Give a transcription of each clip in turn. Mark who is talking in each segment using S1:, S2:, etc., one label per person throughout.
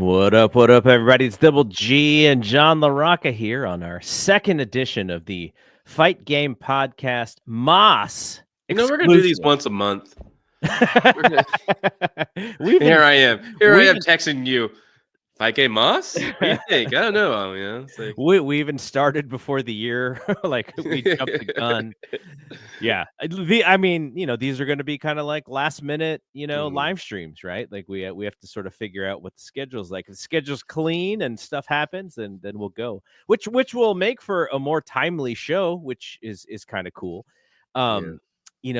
S1: What up, everybody? It's Double G and John LaRocca here on our second edition of the Fight Game Podcast Moss.
S2: We're going to do these once a month.
S1: Here
S2: I am texting you. Fight Game Moss? What do you think? I don't know.
S1: We even started before the year. Like, we jumped the gun. Yeah. These are going to be kind of like last minute, live streams, right? Like we have to sort of figure out what the schedule's like. If the schedule's clean and stuff happens, then we'll go, which will make for a more timely show, which is kind of cool. You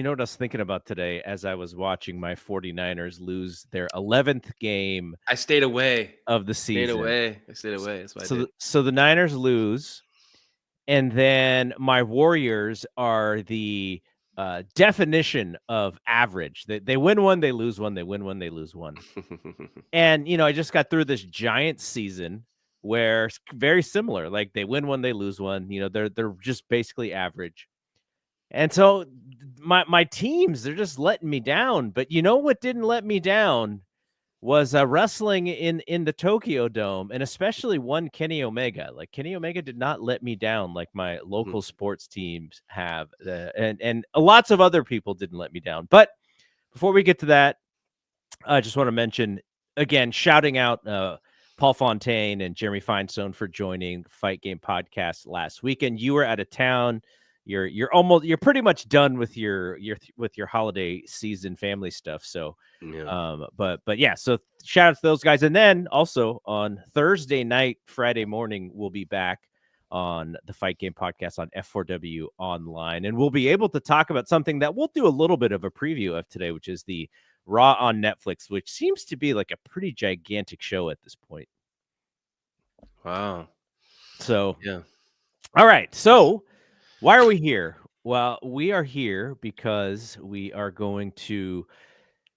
S1: know what I was thinking about today as I was watching my 49ers lose their 11th game.
S2: I stayed away
S1: of the season.
S2: I stayed away. That's what I did.
S1: So the Niners lose, and then my Warriors are the definition of average. They win one, they lose one. They win one, they lose one. And I just got through this Giants season where it's very similar. Like, they win one, they lose one. They're just basically average. And so my teams, they're just letting me down. But what didn't let me down was wrestling in the Tokyo Dome, and especially one Kenny Omega. Like, Kenny Omega did not let me down like my local sports teams have. And lots of other people didn't let me down. But before we get to that, I just want to mention, again, shouting out Paul Fontaine and Jeremy Feinstone for joining Fight Game Podcast last weekend. You were out of town. You're pretty much done with your holiday season family stuff. So, but yeah, so shout out to those guys. And then also on Thursday night, Friday morning, we'll be back on the Fight Game Podcast on F4W Online, and we'll be able to talk about something that we'll do a little bit of a preview of today, which is the Raw on Netflix, which seems to be like a pretty gigantic show at this point.
S2: Wow.
S1: So, yeah. All right. So, why are we here? Well, we are here because we are going to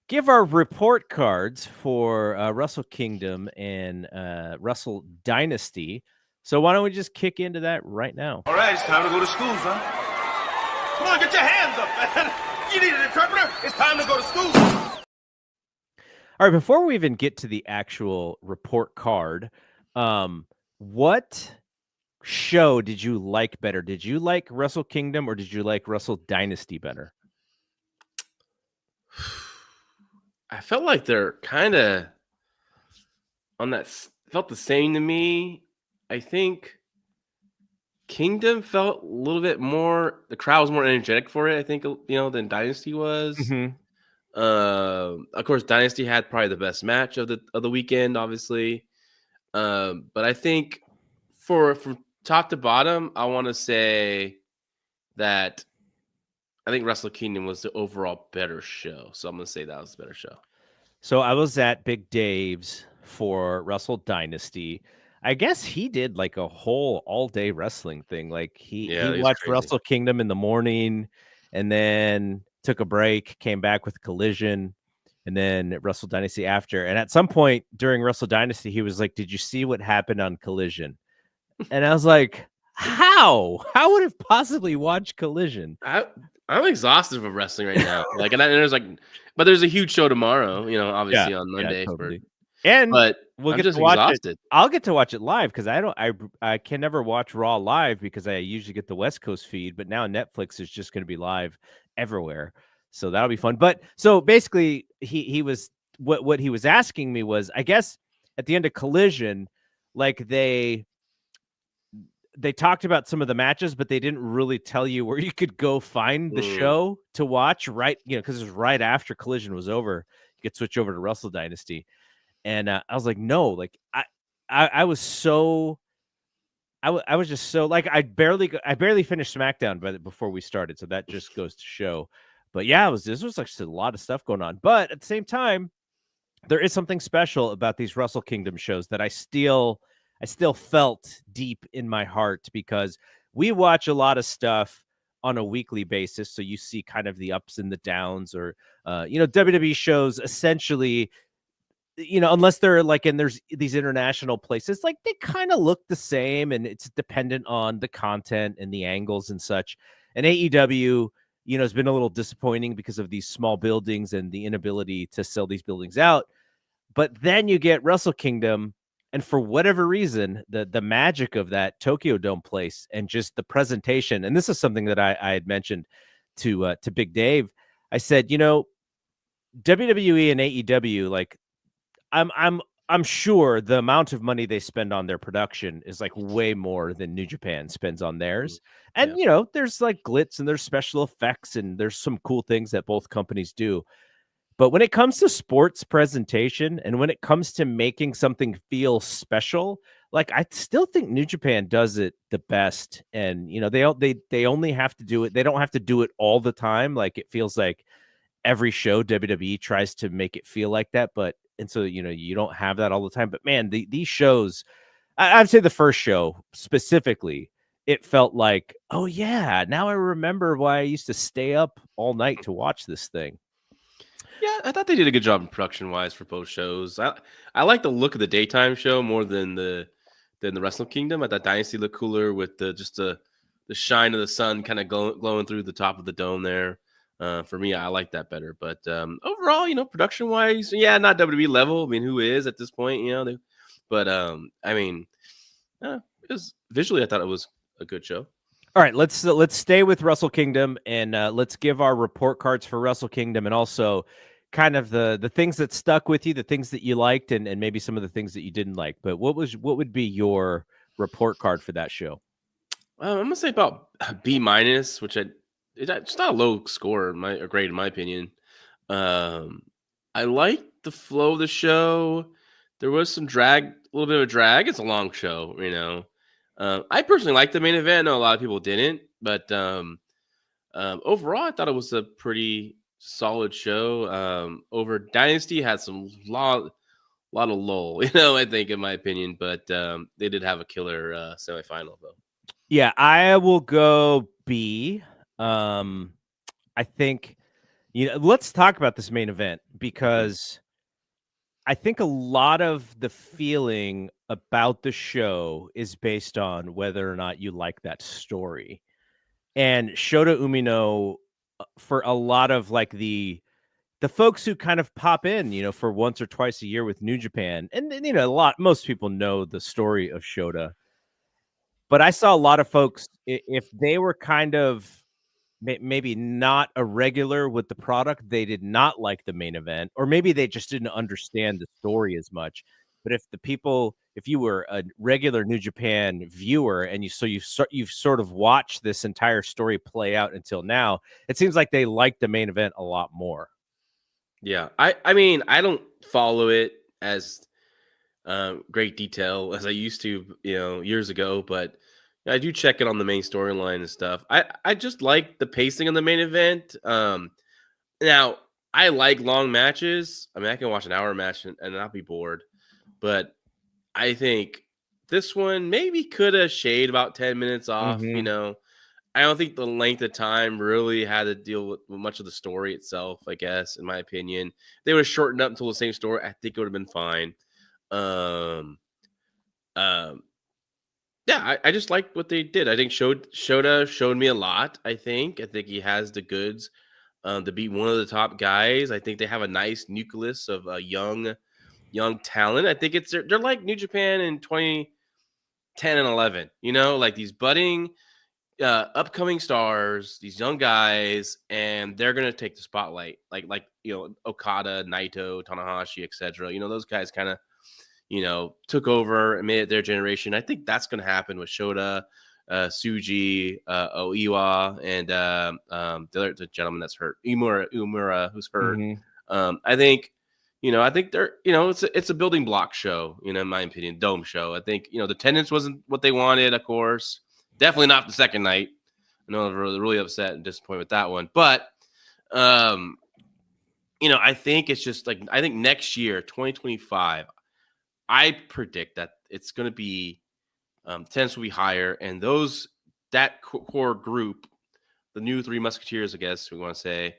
S1: give our report cards for Wrestle Kingdom and Wrestle Dynasty. So why don't we just kick into that right now?
S3: All right, it's time to go to school, son. Come on, get your hands up, man. You need an interpreter? It's time to go to school.
S1: All right, before we even get to the actual report card, what show did you like better? Did you like Wrestle Kingdom or did you like Wrestle Dynasty better?
S2: I felt like they're kind of on that, felt the same to me. I think Kingdom felt a little bit more, the crowd was more energetic for it, I think, than Dynasty was.
S1: Mm-hmm.
S2: Of course, Dynasty had probably the best match of the weekend, obviously. But I think from top to bottom, I want to say that I think Wrestle Kingdom was the overall better show. So I'm going to say that was the better show.
S1: So I was at Big Dave's for Wrestle Dynasty. I guess he did like a whole all-day wrestling thing. Like he watched Wrestle Kingdom in the morning and then took a break, came back with Collision, and then Wrestle Dynasty after. And at some point during Wrestle Dynasty, he was like, "Did you see what happened on Collision?" And I was like, how would it possibly watch Collision?
S2: I'm exhausted from wrestling right now. But there's a huge show tomorrow, obviously on Monday.
S1: Yeah, totally. But we'll get to watch exhausted. It. I'll get to watch it live because I can never watch Raw live because I usually get the West Coast feed, but now Netflix is just going to be live everywhere. So that'll be fun. But so basically he was what he was asking me was, I guess at the end of Collision, like they talked about some of the matches, but they didn't really tell you where you could go find the show to watch, right? Because it was right after Collision was over. You could switch over to Wrestle Dynasty. And I was like, no, like I was so, I was just so like, I barely finished SmackDown before we started. So that just goes to show. But yeah, this was like a lot of stuff going on. But at the same time, there is something special about these Wrestle Kingdom shows that I still felt deep in my heart, because we watch a lot of stuff on a weekly basis. So you see kind of the ups and the downs, or, WWE shows essentially, unless they're like, and there's these international places, like they kind of look the same, and it's dependent on the content and the angles and such. And AEW, has been a little disappointing because of these small buildings and the inability to sell these buildings out. But then you get Wrestle Kingdom, and for whatever reason, the magic of that Tokyo Dome place and just the presentation, and this is something that I had mentioned to Big Dave. I said, WWE and AEW, like I'm sure the amount of money they spend on their production is like way more than New Japan spends on theirs. And there's like glitz and there's special effects and there's some cool things that both companies do. But when it comes to sports presentation and when it comes to making something feel special, like I still think New Japan does it the best. And they only have to do it. They don't have to do it all the time. Like it feels like every show WWE tries to make it feel like that, and so you don't have that all the time. But man, these shows, I'd say the first show specifically, it felt like, oh yeah, now I remember why I used to stay up all night to watch this thing.
S2: Yeah, I thought they did a good job in production wise for both shows. I like the look of the daytime show more than the Wrestle Kingdom. I thought Dynasty looked cooler with the shine of the sun kind of glowing through the top of the dome there. For me, I like that better. But overall, production wise, yeah, not WWE level. I mean, who is at this point? But it was visually, I thought it was a good show.
S1: All right, let's stay with Wrestle Kingdom and let's give our report cards for Wrestle Kingdom and also kind of the things that stuck with you, the things that you liked, and maybe some of the things that you didn't like. But what would be your report card for that show?
S2: I'm gonna say about B-, which it's not a low score or grade in my opinion. I like the flow of the show. There was some drag, a little bit of a drag. It's a long show, I personally liked the main event. I know a lot of people didn't, but overall, I thought it was a pretty solid show. Over Dynasty had some lot of lull, I think, in my opinion, but they did have a killer semifinal though.
S1: Yeah, I will go B. I think let's talk about this main event because I think a lot of the feeling about the show is based on whether or not you like that story. And Shota Umino, for a lot of like the folks who kind of pop in, for once or twice a year with New Japan, and most people know the story of Shota. But I saw a lot of folks, if they were kind of maybe not a regular with the product, they did not like the main event, or maybe they just didn't understand the story as much. But if you were a regular New Japan viewer and you've sort of watched this entire story play out until now, it seems like they liked the main event a lot more.
S2: Yeah, I mean, I don't follow it as great detail as I used to, years ago, but I do check it on the main storyline and stuff. I just like the pacing of the main event. Now I like long matches. I mean, I can watch an hour match and not be bored, but I think this one maybe could have shaved about 10 minutes off.
S1: Mm-hmm.
S2: I don't think the length of time really had to deal with much of the story itself, I guess, in my opinion. They would have shortened up until the same story. I think it would have been fine. Yeah, I just like what they did. I think Shota showed me a lot. I think he has the goods to be one of the top guys. I think they have a nice nucleus of young talent. I think they're like New Japan in 2010 and 11. Like these budding, upcoming stars, these young guys, and they're gonna take the spotlight. Like Okada, Naito, Tanahashi, etc. Those guys kind of took over and made it their generation. I think that's going to happen with Shota, Tsuji, Oiwa, and the gentleman that's hurt, Umura, who's hurt.
S1: Mm-hmm.
S2: I think they're, it's a building block show, in my opinion, dome show. I think, the attendance wasn't what they wanted, of course. Definitely not the second night. I know they're really upset and disappointed with that one. But, I think it's just like, I think next year, 2025, I predict that it's going to be attendance will be higher, and that core group, the new Three Musketeers, I guess we want to say,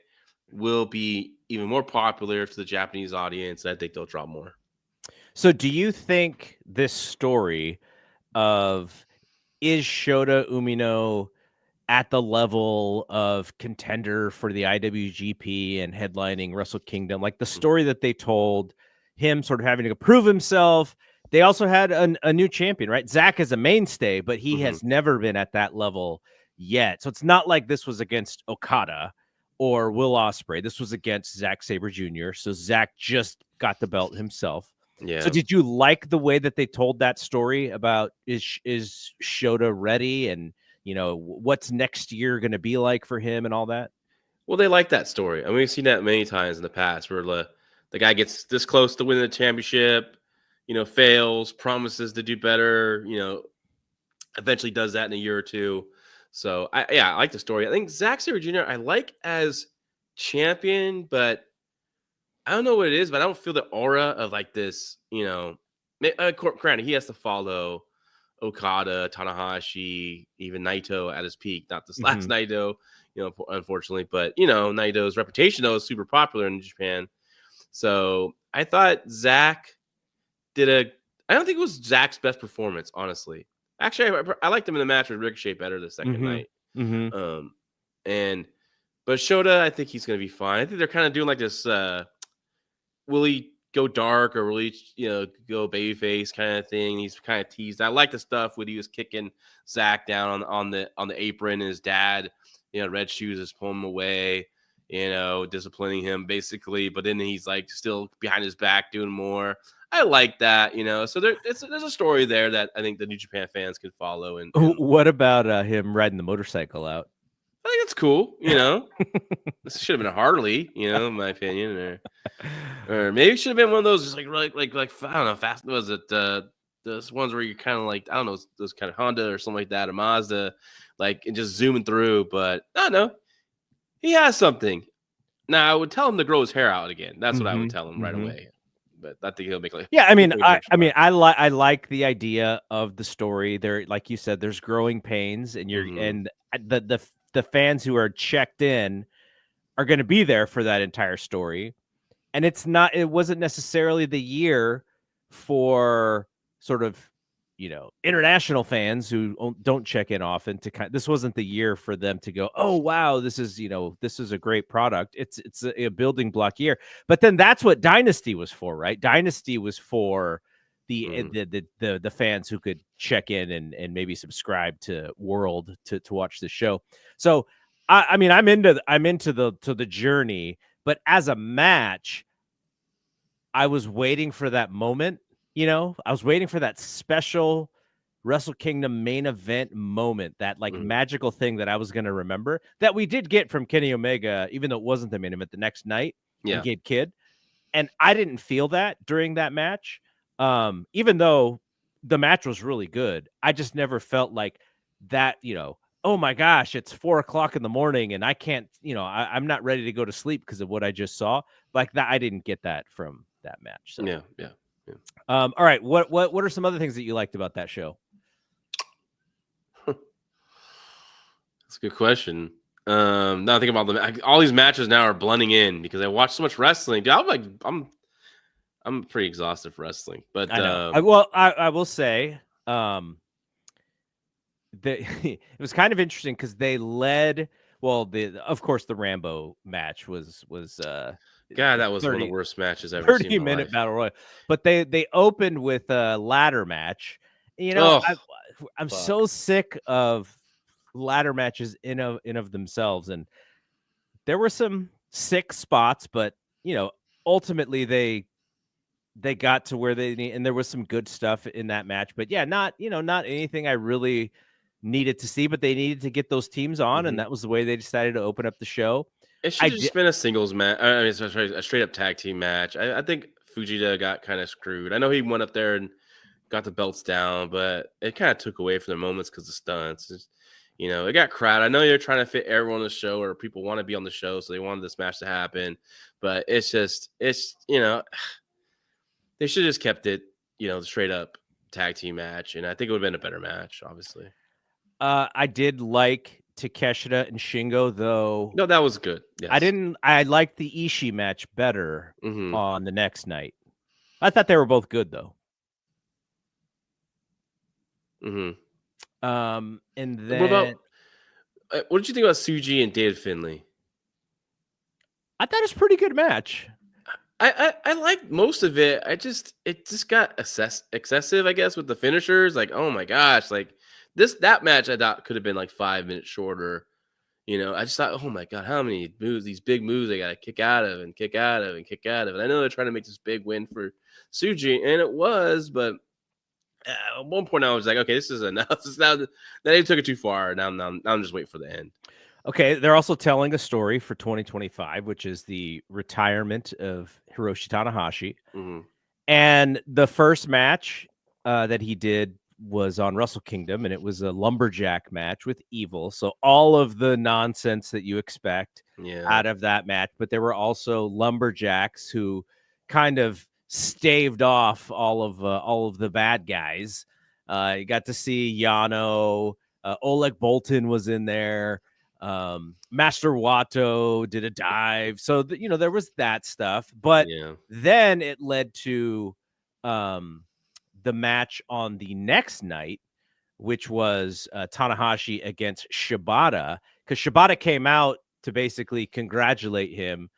S2: will be even more popular to the Japanese audience. I think they'll draw more.
S1: So, do you think this story of is Shota Umino at the level of contender for the IWGP and headlining Wrestle Kingdom, like the story that they told? him sort of having to prove himself. They also had a new champion, right? Zach is a mainstay, but he has never been at that level yet. So it's not like this was against Okada or Will Ospreay. This was against Zack Sabre Jr. So Zach just got the belt himself.
S2: Yeah.
S1: So did you like the way that they told that story about is Shota ready, and what's next year going to be like for him and all that?
S2: Well, they like that story. I mean, we've seen that many times in the past where the guy gets this close to winning the championship, fails, promises to do better, eventually does that in a year or two. So I like the story. I think Zack Sabre Jr. I like as champion, but I don't know what it is, but I don't feel the aura of like this, granted, he has to follow Okada, Tanahashi, even Naito at his peak. Not this last Naito, unfortunately, but Naito's reputation though is super popular in Japan. So I thought Zach I don't think it was Zach's best performance, honestly. Actually, I liked him in the match with Ricochet better the second night. But Shota, I think he's going to be fine. I think they're kind of doing like this, will he go dark or will he, go babyface kind of thing? He's kind of teased. I like the stuff when he was kicking Zach down on the apron, and his dad, Red Shoes is pulling him away, disciplining him basically. But then he's like still behind his back doing more. I like that, So there's a story there that I think the New Japan fans can follow. And
S1: what about him riding the motorcycle out?
S2: I think it's cool, This should have been a Harley, in my opinion, or maybe it should have been one of those just like I don't know, fast was it those ones where you're kind of like, I don't know, those kind of Honda or something like that, or Mazda, like, and just zooming through. But I don't know, he has something. Now I would tell him to grow his hair out again. That's what I would tell him right away. But I think he'll make like
S1: I like the idea of the story. There, like you said, there's growing pains, and and the fans who are checked in are going to be there for that entire story. And it wasn't necessarily the year for sort of, international fans who don't check in often this wasn't the year for them to go, oh, wow, this is a great product. It's a building block year. But then that's what Dynasty was for, right? Dynasty was for the fans who could check in and maybe subscribe to World to watch the show. So I'm into the journey, but as a match, I was waiting for that moment. I was waiting for that special Wrestle Kingdom main event moment, that magical thing that I was going to remember, that we did get from Kenny Omega, even though it wasn't the main event the next night. And Gabe Kidd. And I didn't feel that during that match. Even though the match was really good, I just never felt like that, oh my gosh, it's 4:00 in the morning and I can't, I'm not ready to go to sleep because of what I just saw. Like that, I didn't get that from that match. So.
S2: Yeah.
S1: All right. What are some other things that you liked about that show?
S2: That's a good question. Now thinking about all these matches now are blending in because I watched so much wrestling. Dude, I'm pretty exhausted for wrestling, but
S1: I will say, it was kind of interesting because they led. Well, of course the Rambo match was
S2: God, that was one of the worst matches I've ever seen.
S1: 30-minute battle royal, but they opened with a ladder match. I'm so sick of ladder matches in of themselves, and there were some sick spots, but ultimately they got to where they need, and there was some good stuff in that match. But yeah, not anything I really needed to see, but they needed to get those teams on, and that was the way they decided to open up the show.
S2: It should have just been a singles match. I mean, a straight up tag team match. I think Fujita got kind of screwed. I know he went up there and got the belts down, but it kind of took away from their moments because of stunts. It got crowded. I know you're trying to fit everyone on the show, or people want to be on the show, so they wanted this match to happen. But they should have just kept it, straight up tag team match, and I think it would have been a better match, obviously.
S1: I did like Takeshita and Shingo, though.
S2: No, that was good. Yes.
S1: I liked the Ishii match better on the next night. I thought they were both good, though.
S2: And
S1: then
S2: what did you think about Suji and David Finlay?
S1: I thought it was a pretty good match.
S2: I like most of it. It just got excessive, I guess, with the finishers. Like, oh my gosh, like that match I thought could have been like 5 minutes shorter. I just thought, oh my god, how many moves, these big moves they got to kick out of and kick out of and kick out of. And I know they're trying to make this big win for Suji, and it was, but at one point I was like, okay, this is enough. Now they took it too far. Now I'm just waiting for the end.
S1: Okay, they're also telling a story for 2025, which is the retirement of Hiroshi Tanahashi.
S2: Mm-hmm.
S1: And the first match that he did was on Wrestle Kingdom, and it was a lumberjack match with Evil. So all of the nonsense that you expect out of that match, but there were also lumberjacks who kind of staved off all of the bad guys. You got to see Yano, Oleg Boltin was in there. Master Wato did a dive, so there was that stuff, but then it led to the match on the next night, which was Tanahashi against Shibata, because Shibata came out to basically congratulate him,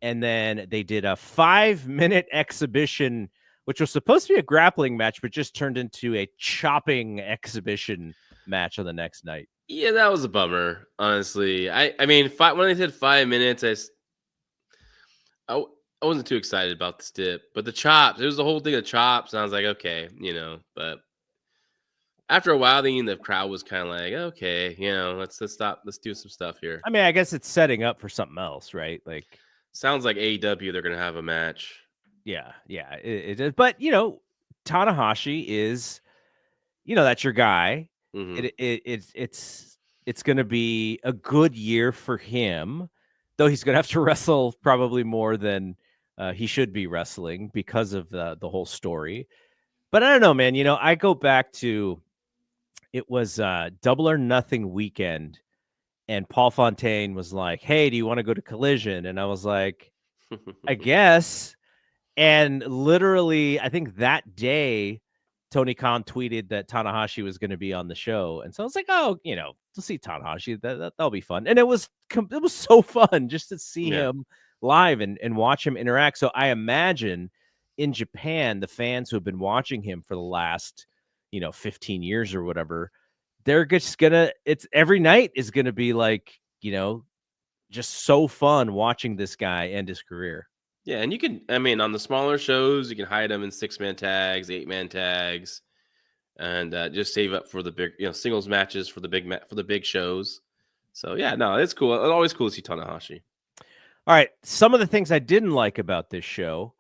S1: and then they did a 5-minute exhibition, which was supposed to be a grappling match, but just turned into a chopping exhibition match on the next night.
S2: Yeah, that was a bummer, honestly. I mean, when they said 5 minutes, I wasn't too excited about the stip, but the chops, it was the whole thing of chops, and I was like, okay, but after a while, the crowd was kind of like, okay, let's stop, let's do some stuff here.
S1: I mean, I guess it's setting up for something else, right? Like,
S2: sounds like AEW, they're gonna have a match.
S1: Yeah, it is. But Tanahashi is, that's your guy.
S2: Mm-hmm.
S1: It's going to be a good year for him, though he's going to have to wrestle probably more than he should be wrestling because of the whole story. But I don't know, man. I go back to, it was Double or Nothing weekend, and Paul Fontaine was like, "Hey, do you want to go to Collision?" And I was like, "I guess." And literally, I think that day, Tony Khan tweeted that Tanahashi was going to be on the show, and so I was like, "Oh, to see Tanahashi, that'll be fun." And it was so fun just to see him live and watch him interact. So I imagine in Japan, the fans who have been watching him for the last 15 years or whatever, they're just it's every night is gonna be like just so fun watching this guy end his career.
S2: Yeah, and you can, I mean, on the smaller shows, you can hide them in 6-man tags, 8-man tags, and just save up for the big, singles matches for the big shows. So yeah, no, it's cool. It's always cool to see Tanahashi.
S1: All right, some of the things I didn't like about this show,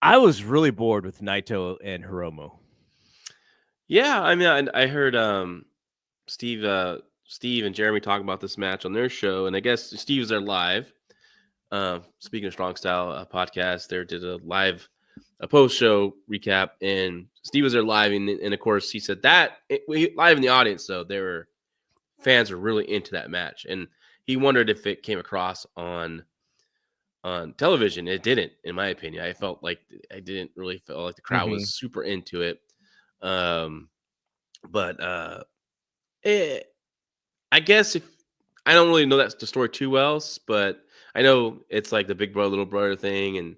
S1: I was really bored with Naito and Hiromu.
S2: Yeah, I mean, I heard Steve and Jeremy talk about this match on their show, and I guess Steve was there live. Speaking of Strong Style podcast, they did a post-show recap, and Steve was there live, and of course he said that live in the audience, so fans were really into that match, and he wondered if it came across on television. It didn't, in my opinion. I felt like I didn't really feel like the crowd was super into it. But I guess if I don't really know the story too well, but I know it's like the big brother, little brother thing,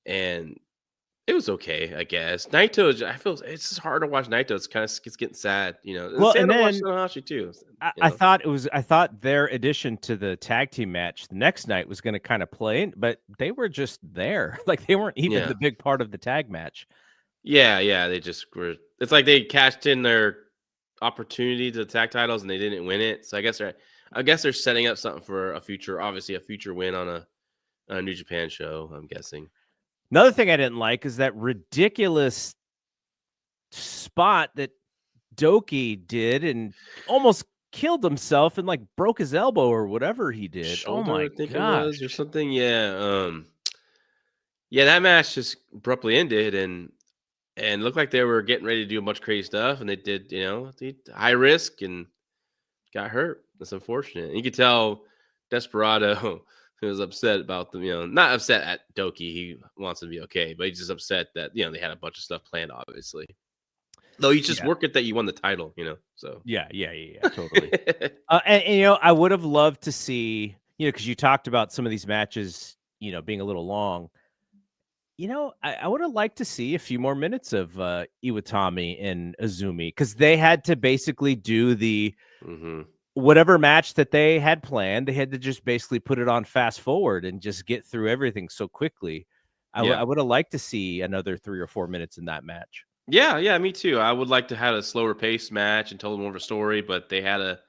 S2: and it was okay, I guess. Naito, I feel it's just hard to watch Naito. It's getting sad,
S1: Well, and then
S2: Tanahashi too.
S1: I thought their addition to the tag team match the next night was going to kind of play in, but they were just there, like they weren't even the big part of the tag match.
S2: Yeah, they just were. It's like they cashed in their opportunity to the tag titles and they didn't win it. So I guess they're setting up something for a future win on a New Japan show, I'm guessing.
S1: Another thing I didn't like is that ridiculous spot that Doki did and almost killed himself and like broke his elbow or whatever he did.
S2: Shoulder, I think it was, or something. Yeah. Yeah, that match just abruptly ended and looked like they were getting ready to do a bunch of crazy stuff, and they did, high risk and got hurt. That's unfortunate. And you could tell Desperado was upset about them, not upset at Doki. He wants to be okay, but he's just upset that, they had a bunch of stuff planned, obviously. Though you just work it that you won the title, so.
S1: Yeah, totally. And I would have loved to see, because you talked about some of these matches, being a little long. I would have liked to see a few more minutes of Iwatani and Azumi, because they had to basically do the whatever match that they had planned. They had to just basically put it on fast forward and just get through everything so quickly. I would have liked to see another 3 or 4 minutes in that match.
S2: Yeah, me too. I would like to have a slower paced match and tell more of a story, but they had to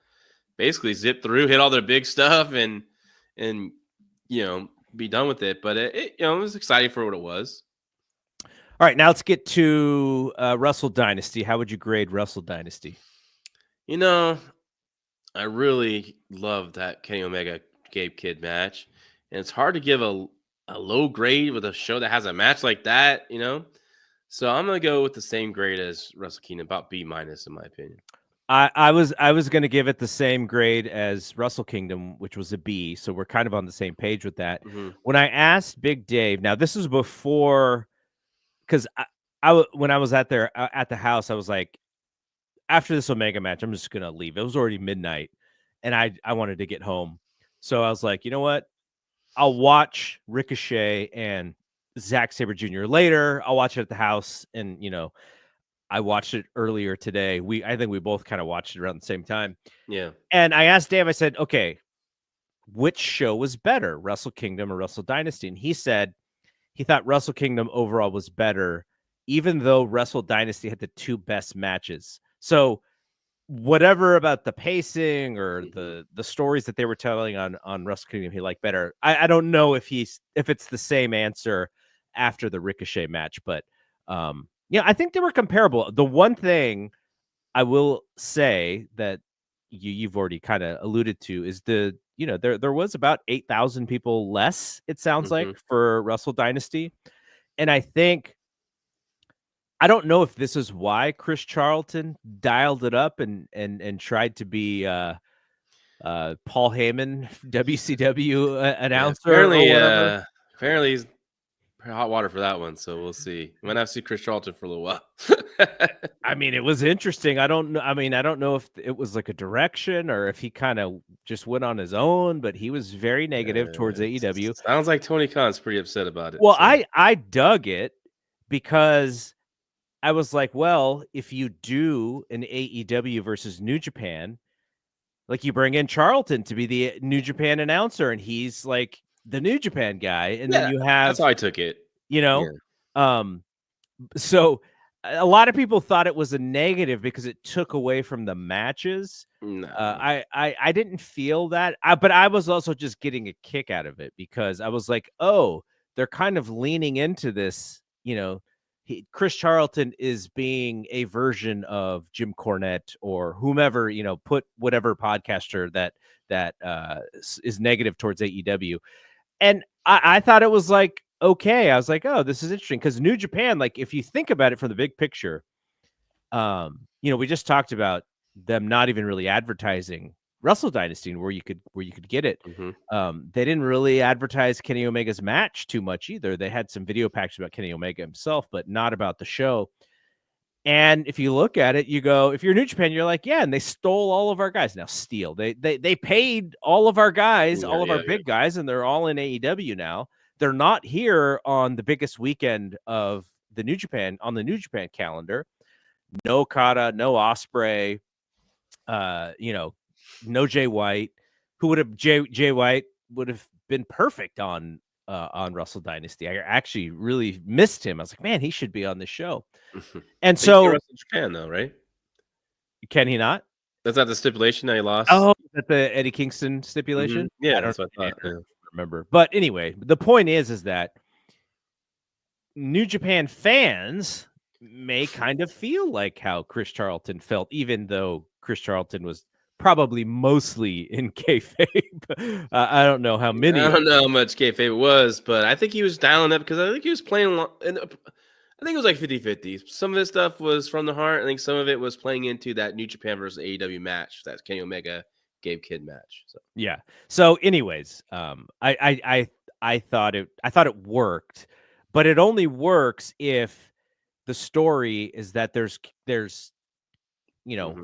S2: basically zip through, hit all their big stuff, and be done with it. But it was exciting for what it was.
S1: All right, now let's get to Wrestle Dynasty. How would you grade Wrestle Dynasty?
S2: I really love that Kenny Omega Gabe Kidd match, and it's hard to give a low grade with a show that has a match like that, So I'm gonna go with the same grade as Wrestle Kingdom, about B- in my opinion.
S1: I was going to give it the same grade as Wrestle Kingdom, which was a B. So we're kind of on the same page with that. When I asked Big Dave, now this is before, because when I was at the house, I was like, after this Omega match, I'm just going to leave. It was already midnight, and I wanted to get home. So I was like, you know what? I'll watch Ricochet and Zack Sabre Jr. later. I'll watch it at the house, and I watched it earlier today. I think we both kind of watched it around the same time.
S2: Yeah.
S1: And I asked Dave, I said, okay, which show was better, Wrestle Kingdom or Wrestle Dynasty? And he said he thought Wrestle Kingdom overall was better, even though Wrestle Dynasty had the 2 best matches. So whatever about the pacing or the stories that they were telling on Wrestle Kingdom, he liked better. I don't know if it's the same answer after the Ricochet match, but I think they were comparable. The one thing I will say that you've already kind of alluded to is there was about 8,000 people less, it sounds like, for Wrestle Dynasty. And I don't know if this is why Chris Charlton dialed it up and tried to be Paul Heyman, WCW announcer.
S2: Yeah, apparently he's hot water for that one, so we'll see. We might have to see Chris Charlton for a little while.
S1: I mean, it was interesting. I don't know if it was like a direction or if he kind of just went on his own, but he was very negative towards AEW.
S2: Sounds like Tony Khan's pretty upset about it.
S1: Well, so. I dug it because I was like, well, if you do an AEW versus New Japan, like you bring in Charlton to be the New Japan announcer, and he's like the New Japan guy, and then you have,
S2: that's how I took it.
S1: So a lot of people thought it was a negative because it took away from the matches.
S2: No.
S1: I didn't feel that, but I was also just getting a kick out of it because I was like, oh, they're kind of leaning into this, Chris Charlton is being a version of Jim Cornette or whomever, put whatever podcaster that is negative towards AEW. And I thought it was like, okay. I was like, oh, this is interesting. Because New Japan, like, if you think about it from the big picture, we just talked about them not even really advertising Wrestle Dynasty where you could get it. They didn't really advertise Kenny Omega's match too much either. They had some video packs about Kenny Omega himself, but not about the show. And if you look at it, you go, if you're New Japan, you're like, yeah, and they stole all of our guys. Now steal. They paid all of our guys, all of our big guys, and they're all in AEW now. They're not here on the biggest weekend of the New Japan calendar. No Okada, no Ospreay, no Jay White, Jay White would have been perfect on Wrestle Dynasty. I actually really missed him. I was like, man, he should be on the show. And so
S2: Wrestle Japan though, right?
S1: Can he not?
S2: That's not the stipulation that he lost.
S1: Oh, is that the Eddie Kingston stipulation?
S2: Yeah, that's what I thought.
S1: I remember. But anyway, the point is that New Japan fans may kind of feel like how Chris Charlton felt, even though Chris Charlton was probably mostly in kayfabe. I don't know how many.
S2: I don't know how much kayfabe it was, but I think he was dialing up because I think he was playing. I think it was like 50-50. Some of his stuff was from the heart. I think some of it was playing into that New Japan versus AEW match, that Kenny Omega Gabe Kidd match. So
S1: yeah. So, anyways, I thought it worked, but it only works if the story is that there's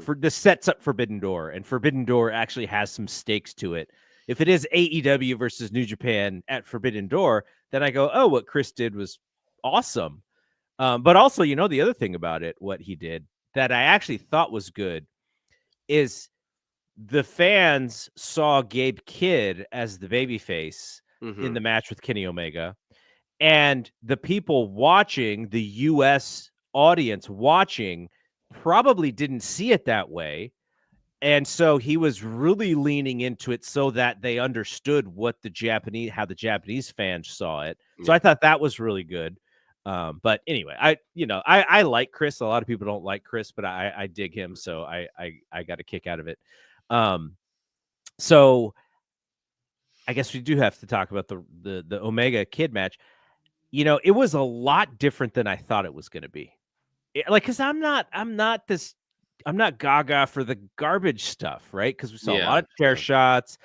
S1: for this sets up Forbidden Door, and Forbidden Door actually has some stakes to it. If it is AEW versus New Japan at Forbidden Door, then I go, oh, what Chris did was awesome. But also, the other thing about it, what he did that I actually thought was good is the fans saw Gabe Kidd as the babyface in the match with Kenny Omega. And the people watching, the U.S. audience watching, probably didn't see it that way. And so he was really leaning into it so that they understood how the Japanese fans saw it. So I thought that was really good. But anyway, I like Chris. A lot of people don't like Chris, but I dig him. So I got a kick out of it. So I guess we do have to talk about the Omega Kid match. It was a lot different than I thought it was going to be. Cause I'm not gaga for the garbage stuff, right? Because we saw a lot of chair shots.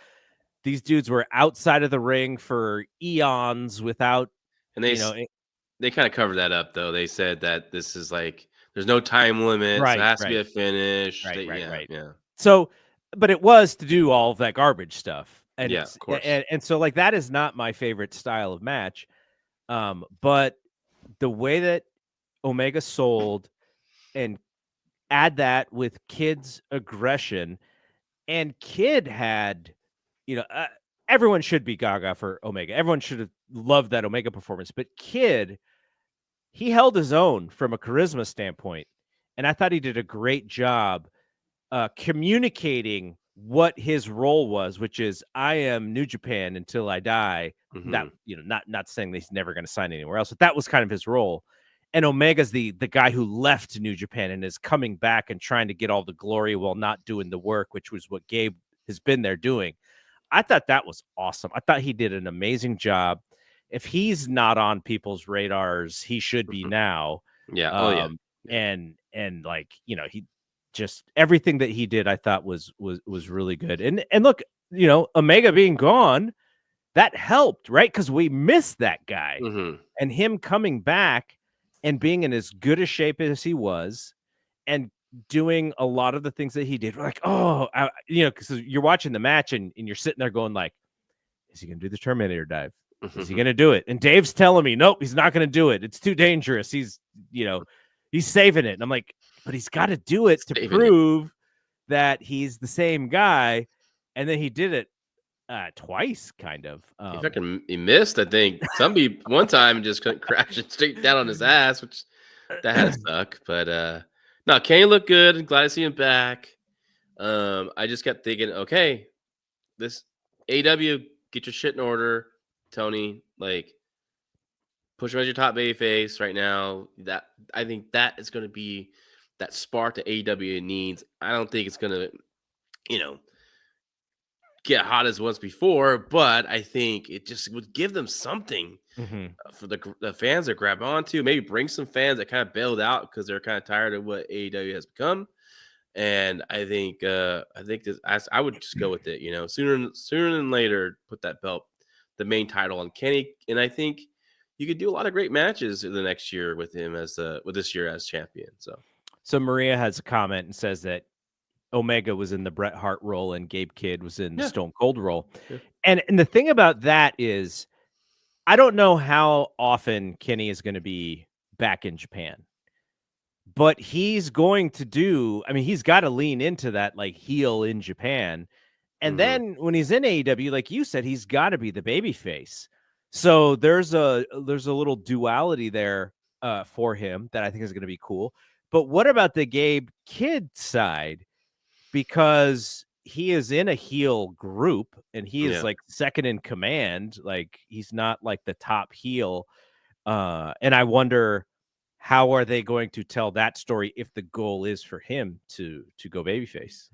S1: These dudes were outside of the ring for eons without,
S2: and they kind of covered that up, though. They said that this is like there's no time limit, so it has to be a finish.
S1: Right. So, but it was to do all of that garbage stuff, and
S2: of course.
S1: And so like that is not my favorite style of match. But the way that Omega sold and add that with Kid's aggression, and Kid had, everyone should be gaga for Omega. Everyone should have loved that Omega performance, but Kid, he held his own from a charisma standpoint. And I thought he did a great job communicating what his role was, which is I am New Japan until I die. That, not saying that he's never going to sign anywhere else, but that was kind of his role. And Omega's the guy who left New Japan and is coming back and trying to get all the glory while not doing the work, which was what Gabe has been there doing. I thought that was awesome. I thought he did an amazing job. If he's not on people's radars, he should be now.
S2: Yeah.
S1: And like, he just everything that he did, I thought was really good. And look, Omega being gone, that helped, right? Because we missed that guy, and him coming back and being in as good a shape as he was and doing a lot of the things that he did. We're like, because you're watching the match and you're sitting there going like, is he going to do the Terminator dive? Is he going to do it? And Dave's telling me, nope, he's not going to do it. It's too dangerous. He's saving it. And I'm like, but he's got to do it to prove that he's the same guy. And then he did it twice, kind of.
S2: He missed, I think. One time just couldn't crash it straight down on his ass, which that had to suck. But no, Kenny looked good. I'm glad to see him back. I just kept thinking, okay, this AW, get your shit in order, Tony. Like, push him as your top babyface right now. That I think that is going to be that spark that AEW needs. I don't think it's going to, get hot as once before, but I think it just would give them something for the fans to grab onto. Maybe bring some fans that kind of bailed out because they're kind of tired of what AEW has become. And I think I would just go with it. Sooner than later, put that belt, the main title on Kenny, and I think you could do a lot of great matches in the next year with him with this year as champion. So
S1: Maria has a comment and says that Omega was in the Bret Hart role and Gabe Kidd was in the Stone Cold role. Yeah. And the thing about that is, I don't know how often Kenny is going to be back in Japan, but he's going to he's got to lean into that like heel in Japan. And then when he's in AEW, like you said, he's got to be the baby face. So there's a little duality there for him that I think is going to be cool. But what about the Gabe Kidd side? Because he is in a heel group and he is like second in command. Like he's not like the top heel. And I wonder, how are they going to tell that story if the goal is for him to go babyface?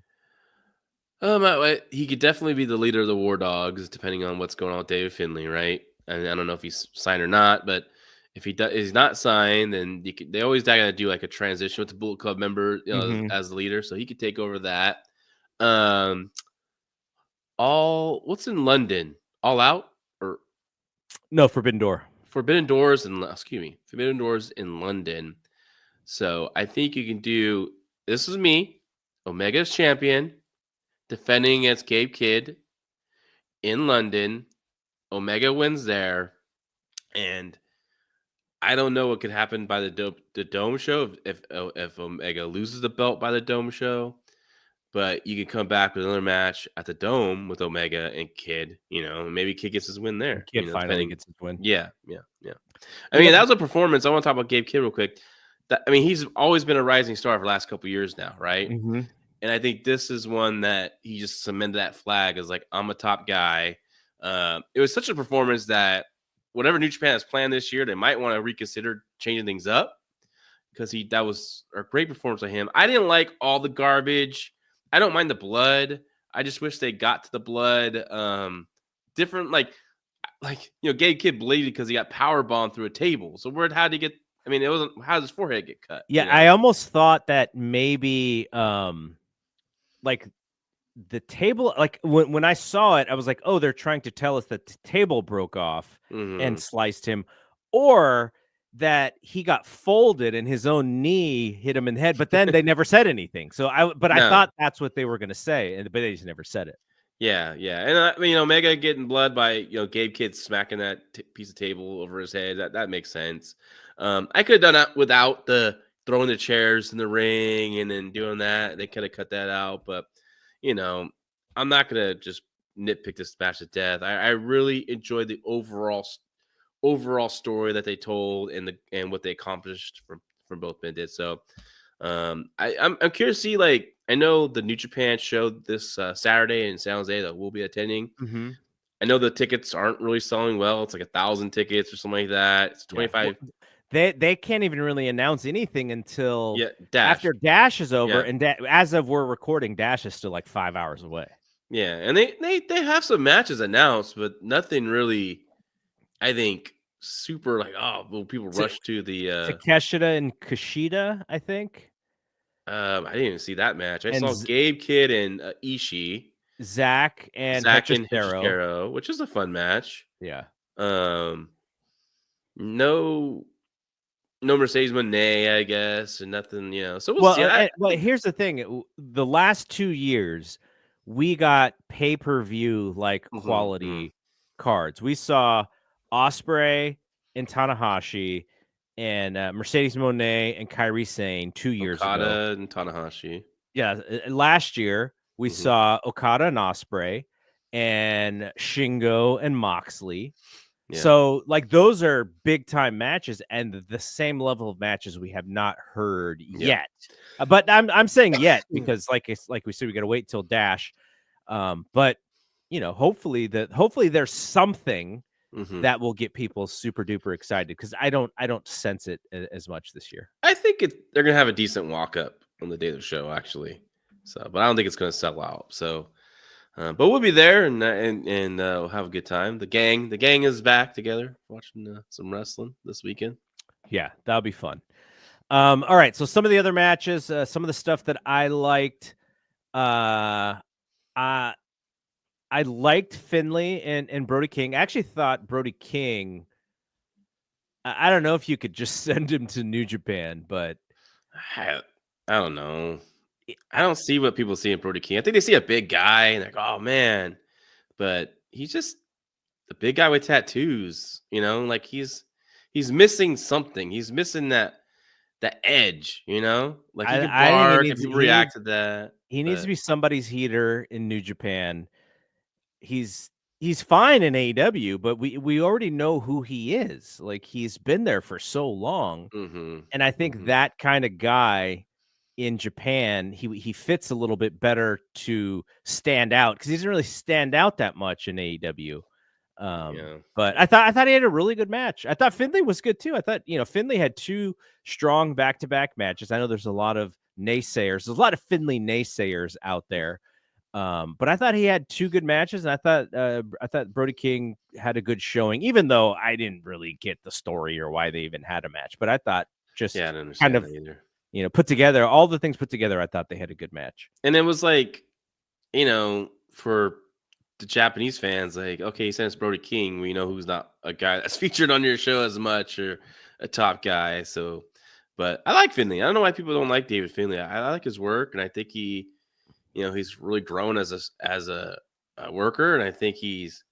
S2: He could definitely be the leader of the War Dogs, depending on what's going on with David Finlay, right? And I don't know if he's signed or not, but if he's not signed, then they always got to do like a transition with the Bullet Club member, as the leader, so he could take over that. What's in London? All Out or
S1: no? Forbidden Door.
S2: Forbidden Doors in London. So I think you can do. This is me, Omega's champion, defending against Gabe Kidd in London. Omega wins there, and I don't know what could happen by the Dome show if Omega loses the belt by the Dome show, but you can come back with another match at the Dome with Omega and Kid. Maybe Kid gets his win
S1: And
S2: there.
S1: Kid finally
S2: Depending.
S1: gets his win.
S2: Yeah. I mean,
S1: Yep.
S2: that was a performance. I want to talk about Gabe Kidd real quick. He's always been a rising star for the last couple years now, right?
S1: Mm-hmm.
S2: And I think this is one that he just cemented that flag as like, I'm a top guy. It was such a performance that whatever New Japan has planned this year, they might want to reconsider changing things up because that was a great performance of him. I didn't like all the garbage. I don't mind the blood. I just wish they got to the blood different. Like Gabe Kidd bleeded because he got power bombed through a table. So how did he get? I mean, it wasn't. How did his forehead get cut?
S1: Yeah, I almost thought that maybe like the table, like when I saw it, I was like, oh, they're trying to tell us that the table broke off and sliced him, or that he got folded and his own knee hit him in the head. But then they never said anything. So I thought that's what they were going to say, but they just never said it.
S2: Yeah. And I mean, Omega getting blood by Gabe Kidd smacking that piece of table over his head. That makes sense. I could have done that without the throwing the chairs in the ring and then doing that. They could have cut that out, but I'm not gonna just nitpick this match to death. I really enjoyed the overall story that they told and what they accomplished from both men did. So I'm curious to see, like, I know the New Japan show this Saturday in San Jose that we'll be attending.
S1: Mm-hmm.
S2: I know the tickets aren't really selling well. It's like 1,000 tickets or something like that. It's 25.
S1: Yeah. Well, they can't even really announce anything until
S2: Dash.
S1: after Dash is over.
S2: Yeah.
S1: And as of we're recording, Dash is still like 5 hours away.
S2: Yeah, and they have some matches announced, but nothing really, I think, super like, will people rush to the
S1: Takeshita and Kushida, I think.
S2: I didn't even see that match. I saw Gabe Kidd and Ishii.
S1: Zach and Hechicero,
S2: which is a fun match.
S1: Yeah.
S2: No Mercedes Moné, I guess, and nothing, So we'll see.
S1: Well, here's the thing: the last 2 years, we got pay-per-view like quality cards. We saw Ospreay and Tanahashi and Mercedes Moné and Kairi Sane 2 years ago.
S2: Okada and Tanahashi.
S1: Yeah, last year we saw Okada and Ospreay and Shingo and Moxley. Yeah. So, like, those are big time matches, and the same level of matches we have not heard yet. But I'm saying yet because, like we said, we got to wait till Dash. But hopefully there's something that will get people super duper excited, because I don't sense it as much this year.
S2: I think they're gonna have a decent walk up on the day of the show, actually. So, but I don't think it's gonna sell out. So. But we'll be there and we'll have a good time. The gang is back together watching some wrestling this weekend.
S1: Yeah, that'll be fun. All right, so some of the other matches, some of the stuff that I liked. I liked Finlay and Brody King. I actually thought Brody King. I don't know if you could just send him to New Japan, but
S2: I don't know. I don't see what people see in Brody King. I think they see a big guy and they're like, oh man, but he's just the big guy with tattoos, like he's missing something. He's missing that edge, like he can bark and people react to that.
S1: He needs to be somebody's heater in New Japan. He's fine in AEW, but we already know who he is. Like, he's been there for so long. And I think that kind of guy in Japan, he fits a little bit better to stand out, because he doesn't really stand out that much in AEW. But I thought he had a really good match. I thought Finlay was good too. I thought Finlay had 2 strong back-to-back matches. I know there's a lot of naysayers. There's a lot of Finlay naysayers out there, but I thought he had 2 good matches, and I thought Brody King had a good showing, even though I didn't really get the story or why they even had a match. But I thought just
S2: I didn't understand
S1: kind of
S2: that either.
S1: Put together, all the things put together, I thought they had a good match.
S2: And it was like, for the Japanese fans, like, okay, since Brody King, we know who's not a guy that's featured on your show as much, or a top guy. So, but I like Finlay. I don't know why people don't like David Finlay. I like his work, and I think he, he's really grown as a worker, and I think he's,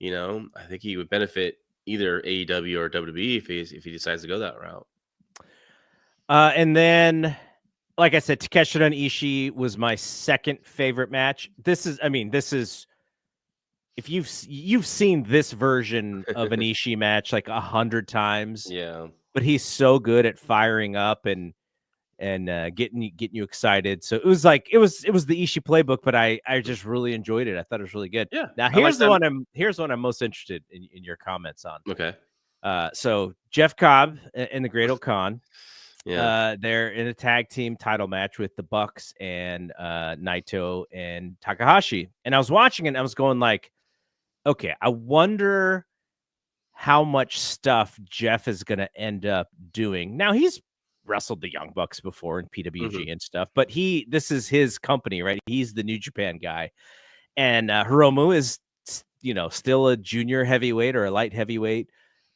S2: I think he would benefit either AEW or WWE if he decides to go that route.
S1: And then, like I said, Takeshita and Ishii was my second favorite match. This is if you've seen this version of an Ishii match like 100 times,
S2: Yeah.
S1: but he's so good at firing up and getting you excited. So it was the Ishii playbook, but I just really enjoyed it. I thought it was really good.
S2: Yeah.
S1: Now
S2: here's
S1: the one I'm most interested in your comments on.
S2: Okay.
S1: So Jeff Cobb and the Great O'Khan.
S2: Yeah.
S1: They're in a tag team title match with the Bucks and Naito and Takahashi. And I was watching it and I was going like, okay, I wonder how much stuff Jeff is going to end up doing. Now he's wrestled the Young Bucks before in PWG and stuff, but this is his company, right? He's the New Japan guy. And Hiromu is, still a junior heavyweight or a light heavyweight.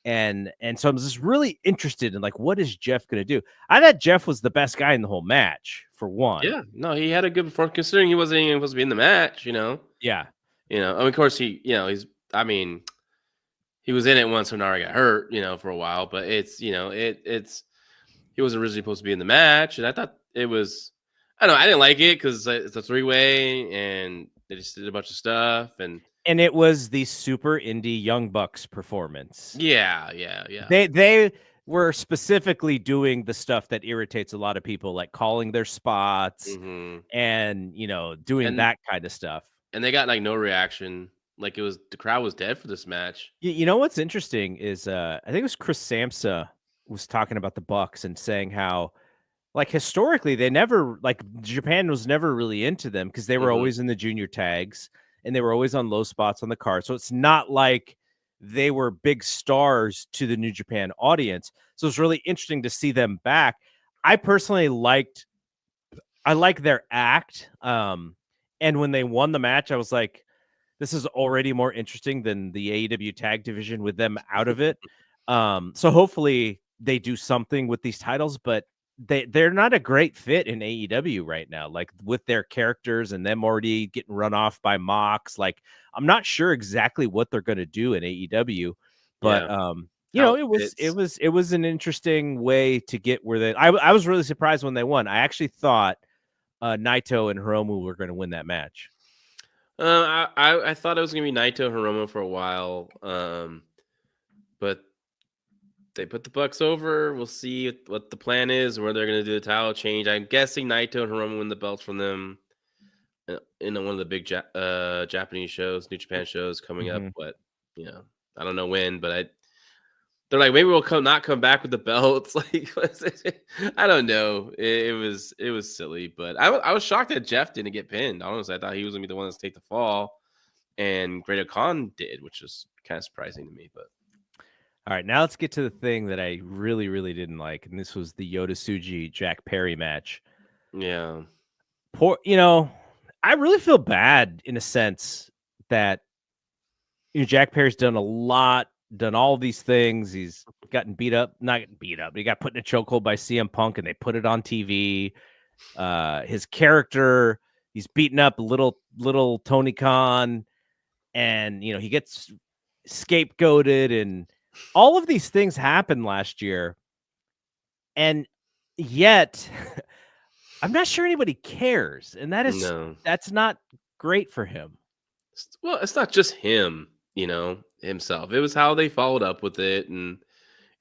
S1: And so I'm just really interested in like, what is Jeff going to do? I thought Jeff was the best guy in the whole match for one.
S2: Yeah, no, he had a good performance considering he wasn't even supposed to be in the match,
S1: Yeah.
S2: Of course he was in it once when Nara got hurt, for a while, but it's, he wasn't originally supposed to be in the match. And I thought it was, I didn't like it because it's a 3-way and they just did a bunch of stuff.
S1: And it was the super indie Young Bucks performance.
S2: Yeah.
S1: They were specifically doing the stuff that irritates a lot of people, like calling their spots and, doing that kind of stuff.
S2: And they got like no reaction. Like the crowd was dead for this match.
S1: You know what's interesting is I think it was Chris Samsa was talking about the Bucks and saying how like historically they never Japan was never really into them because they were always in the junior tags and they were always on low spots on the card. So it's not like they were big stars to the New Japan audience. So it's really interesting to see them back. I personally liked their act. And when they won the match, I was like, this is already more interesting than the AEW tag division with them out of it. So hopefully they do something with these titles, but they're not a great fit in AEW right now, like with their characters and them already getting run off by Mox. Like, I'm not sure exactly what they're going to do in AEW, but it was an interesting way to get where I was really surprised when they won. I actually thought Naito and Hiromu were going to win that match.
S2: I thought it was going to be Naito Hiromu for a while, but they put the Bucks over. We'll see what the plan is, where they're going to do the title change. I'm guessing Naito and Hiromu win the belts from them in one of the big Japanese shows, New Japan shows coming up. But I don't know when. But they're like, maybe we'll not come back with the belts. Like, I don't know. It was silly, but I was shocked that Jeff didn't get pinned. Honestly, I thought he was gonna be the one to take the fall, and Great O'Khan did, which was kind of surprising to me. But
S1: all right, now let's get to the thing that I really, really didn't like, and this was the Yota Tsuji Jack Perry match.
S2: Yeah,
S1: I really feel bad in a sense that Jack Perry's done all these things. He's gotten beat up, not beat up. He got put in a chokehold by CM Punk, and they put it on TV. His character, he's beaten up little Tony Khan, and he gets scapegoated, and all of these things happened last year, and yet I'm not sure anybody cares, and that's not great for him.
S2: Well, it's not just him, himself. It was how they followed up with it and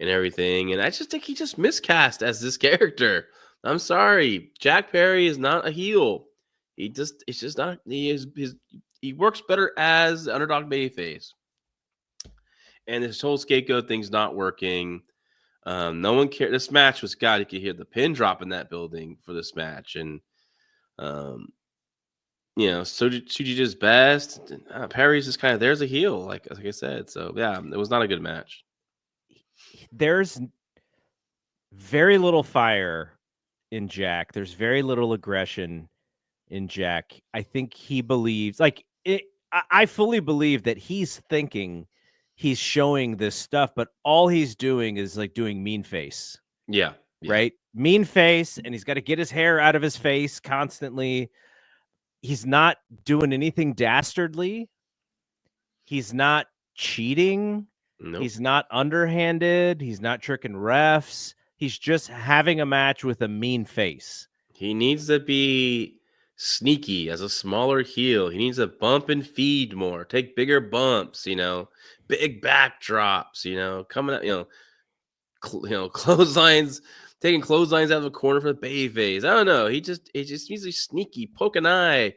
S2: everything. And I just think he just miscast as this character. I'm sorry. Jack Perry is not a heel. It's just not. He works better as the underdog babyface. And this whole scapegoat thing's not working. No one cared. This match was, God, you could hear the pin drop in that building for this match. And, Tsuji did his best. Perry's just kind of there's a heel, like I said. So yeah, it was not a good match.
S1: There's very little fire in Jack. There's very little aggression in Jack. I think he believes, I fully believe that he's thinking he's showing this stuff, but all he's doing is like doing mean face.
S2: Yeah.
S1: Right? Mean face, and he's got to get his hair out of his face constantly. He's not doing anything dastardly. He's not cheating.
S2: Nope.
S1: He's not underhanded. He's not tricking refs. He's just having a match with a mean face.
S2: He needs to be sneaky as a smaller heel. He needs to bump and feed more, take bigger bumps, big backdrops, coming out, clotheslines, taking clotheslines out of the corner for the babyface. I don't know. He just needs to be sneaky, poke an eye,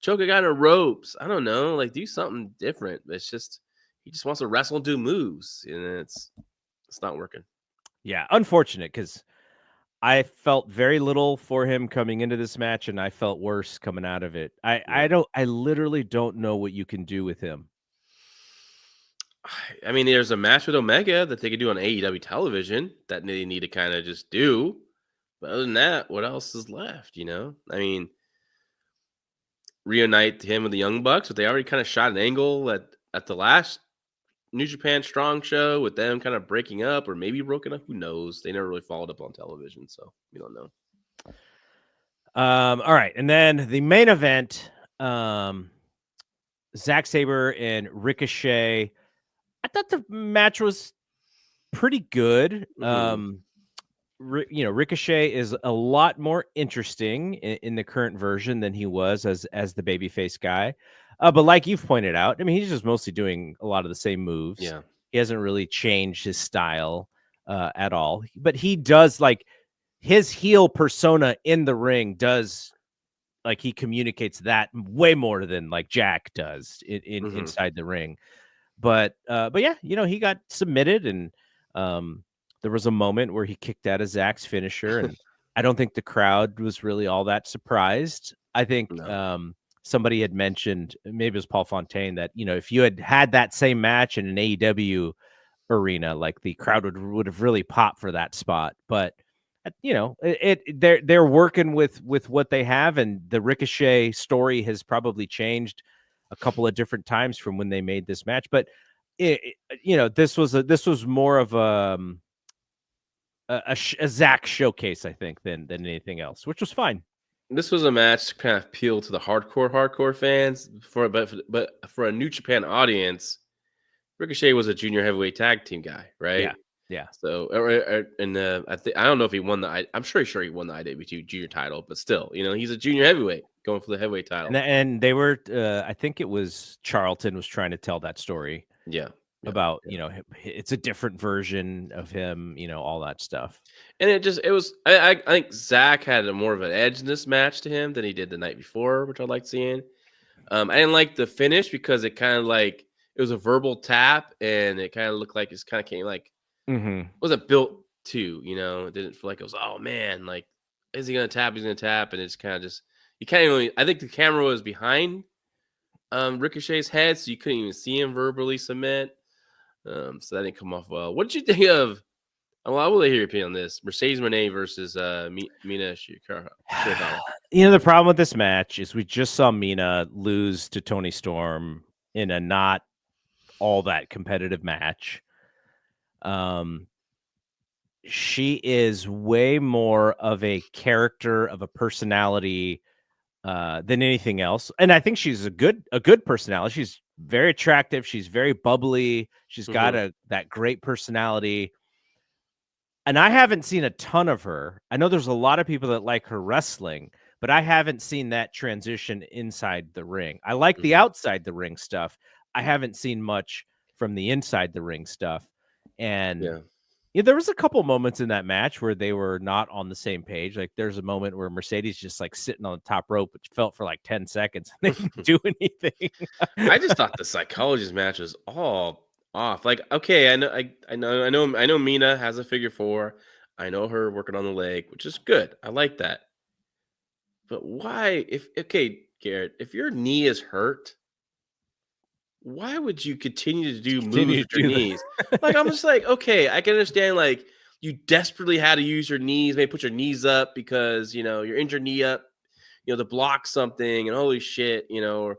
S2: choke a guy in the ropes. I don't know, like do something different. It's just he just wants to wrestle and do moves, and it's not working.
S1: Yeah, unfortunate because I felt very little for him coming into this match, and I felt worse coming out of it. I literally don't know what you can do with him.
S2: I mean, there's a match with Omega that they could do on AEW television that they need to kind of just do. But other than that, what else is left? I mean, reunite him with the Young Bucks, but they already kind of shot an angle at the last New Japan Strong show with them kind of breaking up or maybe broken up. Who knows? They never really followed up on television, so we don't know.
S1: All right, and then the main event, Zack Sabre and Ricochet. I thought the match was pretty good. Ricochet is a lot more interesting in the current version than he was as the babyface guy. But like you've pointed out, I mean, he's just mostly doing a lot of the same moves.
S2: Yeah.
S1: He hasn't really changed his style at all. But he does, like, his heel persona in the ring does, like, he communicates that way more than like Jack does inside the ring. But yeah, he got submitted, and there was a moment where he kicked out of Zach's finisher, and I don't think the crowd was really all that surprised. I think somebody had mentioned, maybe it was Paul Fontaine, that if you had that same match in an AEW arena, like the crowd would have really popped for that spot. But they're working with what they have, and the Ricochet story has probably changed a couple of different times from when they made this match. But this was more of a Zach showcase, I think, than anything else, which was fine.
S2: This was a match to kind of appeal to the hardcore fans, but for a New Japan audience, Ricochet was a junior heavyweight tag team guy, right?
S1: Yeah.
S2: So, I don't know if he won I'm sure he won the IWGP junior title, but still, he's a junior heavyweight going for the heavyweight title.
S1: And they were, I think it was Charlton was trying to tell that story.
S2: Yeah.
S1: About, it's a different version of him, all that stuff.
S2: And I think Zach had more of an edge in this match to him than he did the night before, which I liked seeing. I didn't like the finish because it kind of like, it was a verbal tap and it kind of looked like it's kind of came like, wasn't built to, it didn't feel like it was, oh man, like, is he going to tap? He's going to tap. And it's kind of just, you can't even, I think the camera was behind Ricochet's head, so you couldn't even see him verbally submit. So that didn't come off well. What did you think of? Well, I will hear your opinion on this. Mercedes Moné versus Mina Shirakawa.
S1: The problem with this match is we just saw Mina lose to Toni Storm in a not all that competitive match. She is way more of a character, of a personality than anything else, and I think she's a good personality. She's very attractive. She's very bubbly. She's got that great personality. And I haven't seen a ton of her. I know there's a lot of people that like her wrestling, but I haven't seen that transition inside the ring. I like the outside the ring stuff. I haven't seen much from the inside the ring stuff. And there was a couple moments in that match where they were not on the same page. Like there's a moment where Mercedes just like sitting on the top rope, which felt for like 10 seconds. They didn't do anything.
S2: I just thought the psychologist match was all off. Like, okay, I know Mina has a figure 4. I know her working on the leg, which is good. I like that. But why, Garrett, if your knee is hurt, why would you continue to do moves with your knees? Like, I'm just like, okay, I can understand, like, you desperately had to use your knees, maybe put your knees up because, you're injured knee up, to block something, and holy shit, or,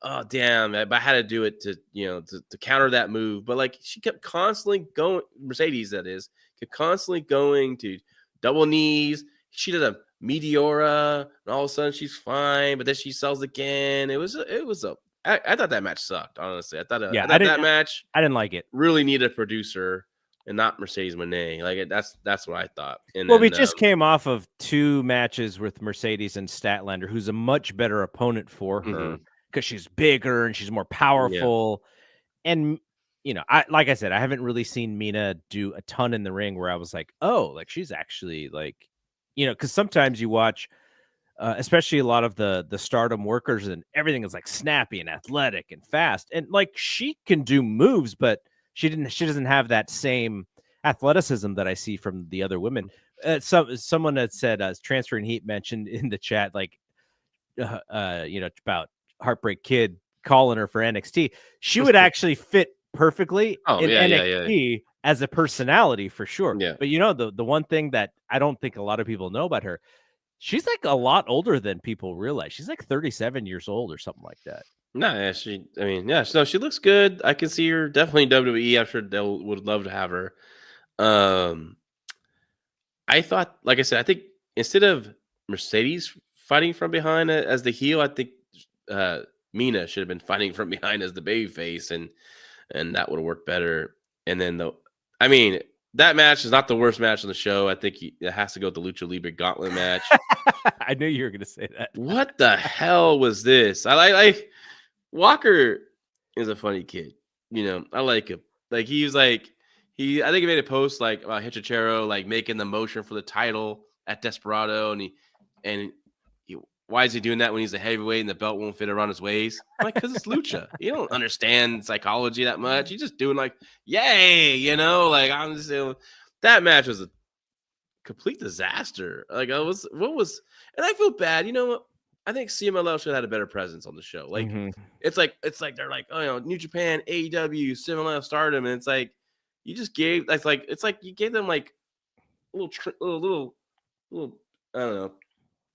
S2: oh, damn, I had to do it to, to counter that move. But, like, she kept constantly going, Mercedes, that is, kept constantly going to double knees. She did a Meteora, and all of a sudden she's fine, but then she sells again. It was a I thought that match sucked. Honestly, I thought
S1: that
S2: match
S1: I didn't like it.
S2: really needed a producer and not Mercedes Moné. Like that's what I thought. And
S1: Well,
S2: then,
S1: we just came off of 2 matches with Mercedes and Statlander, who's a much better opponent for her because she's bigger and she's more powerful. And like I said, I haven't really seen Mina do a ton in the ring where I was like, oh, like she's actually like, because sometimes you watch, especially a lot of the Stardom workers and everything is like snappy and athletic and fast, and like she can do moves, but she doesn't have that same athleticism that I see from the other women. Someone that said Transferring Heat mentioned in the chat, like, about Heartbreak Kid calling her for NXT. She would actually fit perfectly in NXT as a personality for sure.
S2: Yeah.
S1: But the one thing that I don't think a lot of people know about her, she's like a lot older than people realize. She's like 37 years old or something like that.
S2: No, yeah, she looks good. I can see her definitely in WWE. I'm sure they would love to have her. I thought, like I said, I think instead of Mercedes fighting from behind as the heel, I think Mina should have been fighting from behind as the babyface, and that would have worked better. And then that match is not the worst match on the show. I think it has to go with the Lucha Libre Gauntlet match.
S1: I knew you were going to say that.
S2: What the hell was this? I like Walker is a funny kid. I like him. Like he was like I think he made a post like about Hichachero like making the motion for the title at Desperado, and why is he doing that when he's a heavyweight and the belt won't fit around his waist? Like, because it's lucha. You don't understand psychology that much. You're just doing like, yay, like I'm just that match was a complete disaster. Like and I feel bad. You know what? I think CMLL should have had a better presence on the show. Like it's like they're like, oh, New Japan, AEW, CMLL, Stardom, and it's like you just gave it's like you gave them like a little I don't know,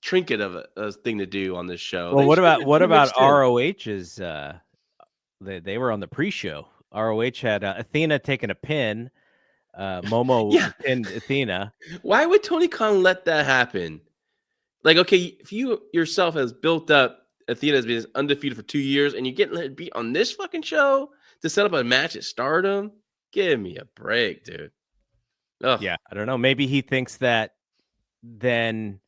S2: trinket of a thing to do on this show.
S1: Well, what about ROH's? They were on the pre-show. ROH had Athena taking a pin. Momo pinned Athena.
S2: Why would Tony Khan let that happen? Like, okay, if you yourself has built up Athena's been undefeated for 2 years, and you get let beat on this fucking show to set up a match at Stardom, give me a break, dude. Ugh.
S1: Yeah, I don't know. Maybe he thinks that then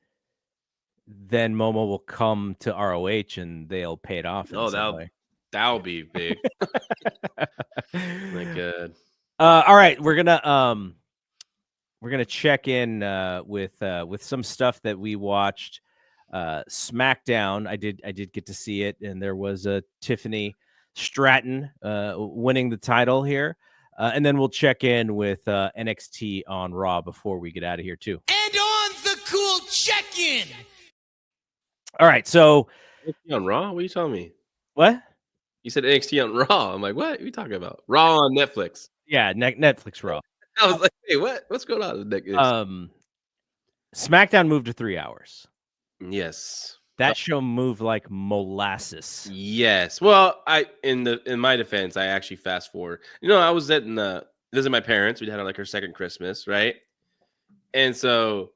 S1: Momo will come to ROH and they'll pay it off.
S2: That'll be big. My God.
S1: All right, we're gonna check in with some stuff that we watched. SmackDown. I did get to see it, and there was a Tiffany Stratton winning the title here. And then we'll check in with NXT on Raw before we get out of here too.
S4: And on the cool check-in.
S1: All right, so
S2: NXT on Raw? What are you telling me?
S1: What?
S2: You said NXT on Raw. I'm like, what are you talking about? Raw on Netflix.
S1: Yeah, Netflix Raw.
S2: I was like, hey, what's going on?
S1: SmackDown moved to 3 hours.
S2: Yes.
S1: That show moved like molasses.
S2: Yes. Well, in my defense, I actually fast forward. I was at visiting my parents. We had like our second Christmas, right? And so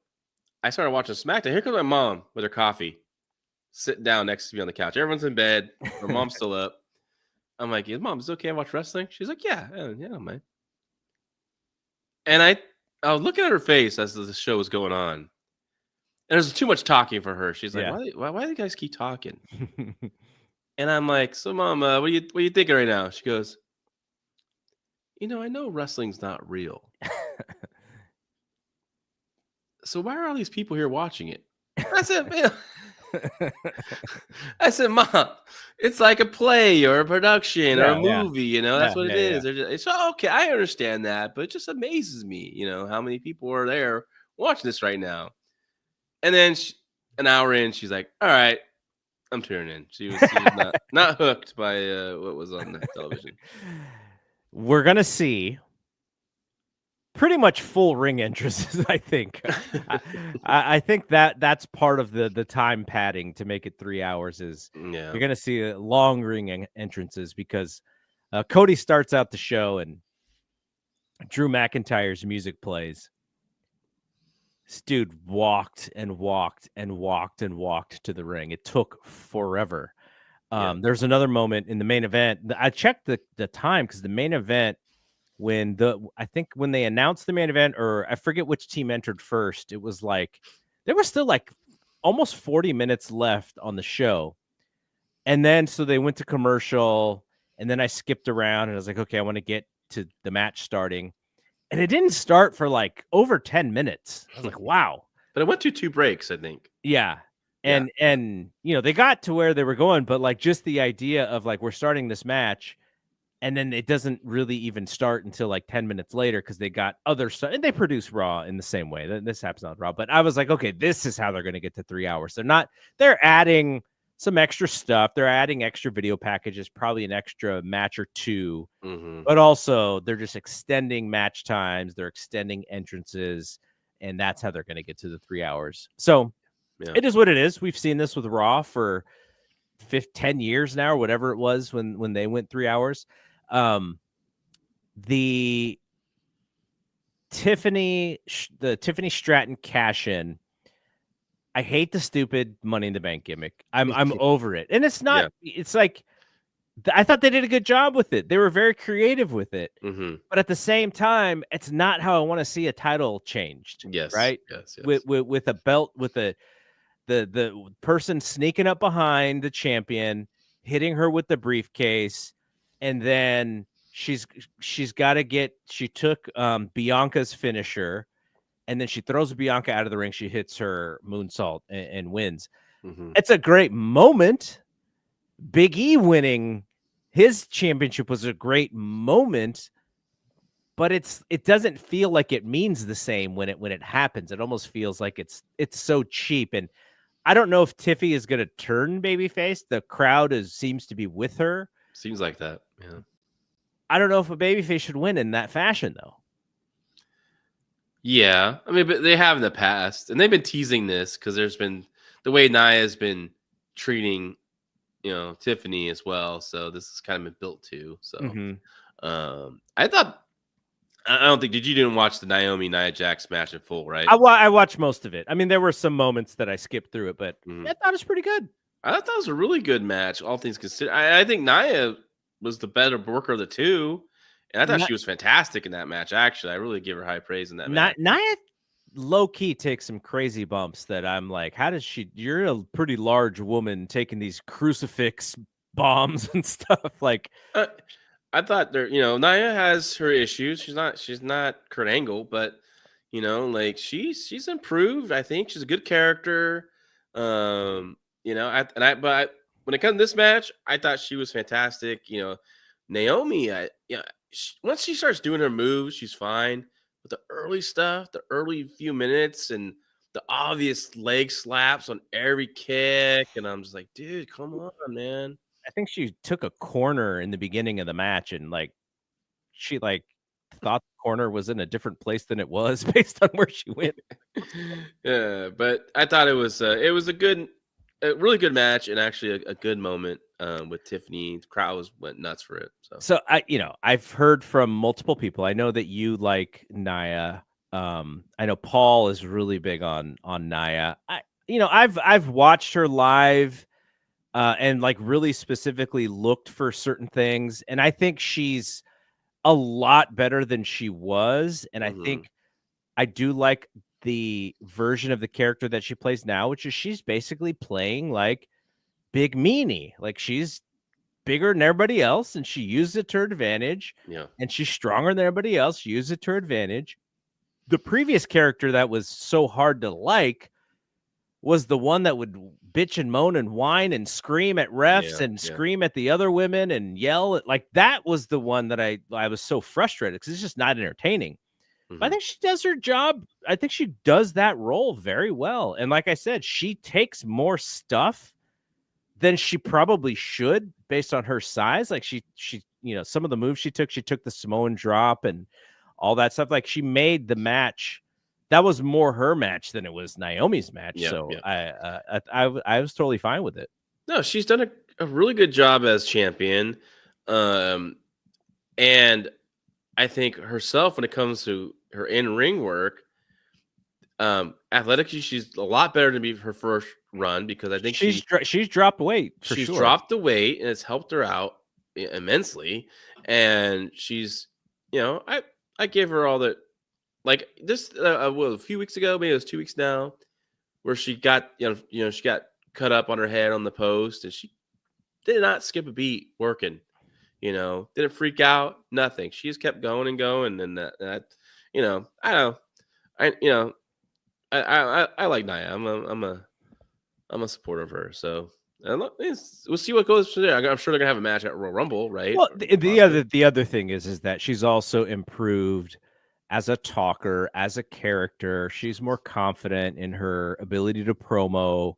S2: I started watching SmackDown. Here comes my mom with her coffee, sitting down next to me on the couch. Everyone's in bed. Her mom's still up. I'm like, Mom, is it okay I watch wrestling? She's like, yeah, man. And I was looking at her face as the show was going on. And there's too much talking for her. She's like, why do you guys keep talking? And I'm like, so Mom, what are you thinking right now? She goes, I know wrestling's not real. So why are all these people here watching it? I said, man. I said, Mom, it's like a play or a production or a movie, that's what it is. It's okay, I understand that, but it just amazes me, how many people are there watching this right now. And then an hour in, she's like, all right, I'm tuning in. She was not hooked by what was on the television.
S1: We're going to see pretty much full ring entrances, I think. I think that's part of the time padding to make it 3 hours is you're going to see long ring entrances because Cody starts out the show and Drew McIntyre's music plays. This dude walked and walked and walked and walked to the ring. It took forever. There's another moment in the main event. I checked the time because the main event, I think when they announced the main event, or I forget which team entered first, it was like there was still like almost 40 minutes left on the show. And then so they went to commercial, and then I skipped around and I was like, okay, I want to get to the match starting. And it didn't start for like over 10 minutes. I was like, wow.
S2: But it went to 2 breaks, I think.
S1: Yeah.
S2: Yeah.
S1: And they got to where they were going, but like just the idea of like we're starting this match, and then it doesn't really even start until like 10 minutes later because they got other stuff, and they produce Raw in the same way. This happens on Raw, but I was like, okay, this is how they're going to get to 3 hours. They're adding some extra stuff. They're adding extra video packages, probably an extra match or two, but also they're just extending match times. They're extending entrances, and that's how they're going to get to the 3 hours. So it is what it is. We've seen this with Raw for 10 years now, or whatever it was when they went 3 hours. The Tiffany Stratton cash in. I hate the stupid Money in the Bank gimmick. I'm over it. And it's not, it's like, I thought they did a good job with it. They were very creative with it. But at the same time, it's not how I want to see a title changed.
S2: Yes.
S1: Right.
S2: Yes.
S1: With a belt, with the person sneaking up behind the champion, hitting her with the briefcase, and then she took Bianca's finisher, and then she throws Bianca out of the ring. She hits her moonsault and wins. It's a great moment. Big E winning his championship was a great moment, but it doesn't feel like it means the same when it happens. It almost feels like it's so cheap. And I don't know if Tiffy is going to turn babyface. The crowd seems to be with her.
S2: Seems like that. Yeah.
S1: I don't know if a babyface should win in that fashion, though.
S2: Yeah. I mean, but they have in the past, and they've been teasing this because there's been the way Nia's been treating, Tiffany as well. So this has kind of been built to. So I thought, I don't think, you didn't watch the Nia Jax match in full, right?
S1: I watched most of it. I mean, there were some moments that I skipped through it, but I thought it was pretty good.
S2: I thought that was a really good match, all things considered. I think Nia was the better worker of the two, and I thought she was fantastic in that match. Actually, I really give her high praise in that match.
S1: Nia low key takes some crazy bumps that I'm like, how does she? You're a pretty large woman taking these crucifix bombs and stuff. Like,
S2: I thought Nia has her issues. She's not Kurt Angle, but like she's improved. I think she's a good character. But when it comes to this match, I thought she was fantastic. Naomi, once she starts doing her moves, she's fine. But the early stuff, the early few minutes, and the obvious leg slaps on every kick, and I'm just like, dude, come on, man.
S1: I think she took a corner in the beginning of the match, and she thought the corner was in a different place than it was based on where she went.
S2: Yeah, but I thought it was a really good match, and actually a good moment with Tiffany. The crowd went nuts for it.
S1: So I've heard from multiple people. I know that you like Nia. I know Paul is really big on Nia. I've watched her live. And really specifically looked for certain things. And I think she's a lot better than she was. And I think I do like the version of the character that she plays now, which is she's basically playing like Big Meanie. Like she's bigger than everybody else, and she uses it to her advantage.
S2: Yeah.
S1: And she's stronger than everybody else. She uses it to her advantage. The previous character that was so hard to like was the one that would bitch and moan and whine and scream at refs and scream at the other women and yell. Like that was the one that I was so frustrated because it's just not entertaining. But I think she does her job. I think she does that role very well. And like I said, she takes more stuff than she probably should based on her size. Like she some of the moves she took the Samoan drop and all that stuff. Like she made the match. That was more her match than it was Naomi's match. I was totally fine with it.
S2: No, she's done a really good job as champion. And I think herself, when it comes to her in-ring work, Athletically, she's a lot better than be her first run because I think
S1: she's dropped weight for
S2: she's
S1: sure.
S2: dropped the weight and it's helped her out immensely. And she's, I gave her all the like this a few weeks ago, maybe it was 2 weeks now, where she got she got cut up on her head on the post and she did not skip a beat working. Didn't freak out, nothing. She just kept going and going, and that I don't know. I like Nia. I'm a supporter of her. So we'll see what goes from there. I'm sure they're gonna have a match at Royal Rumble, right?
S1: Well, the other thing is that she's also improved as a talker, as a character. She's more confident in her ability to promo,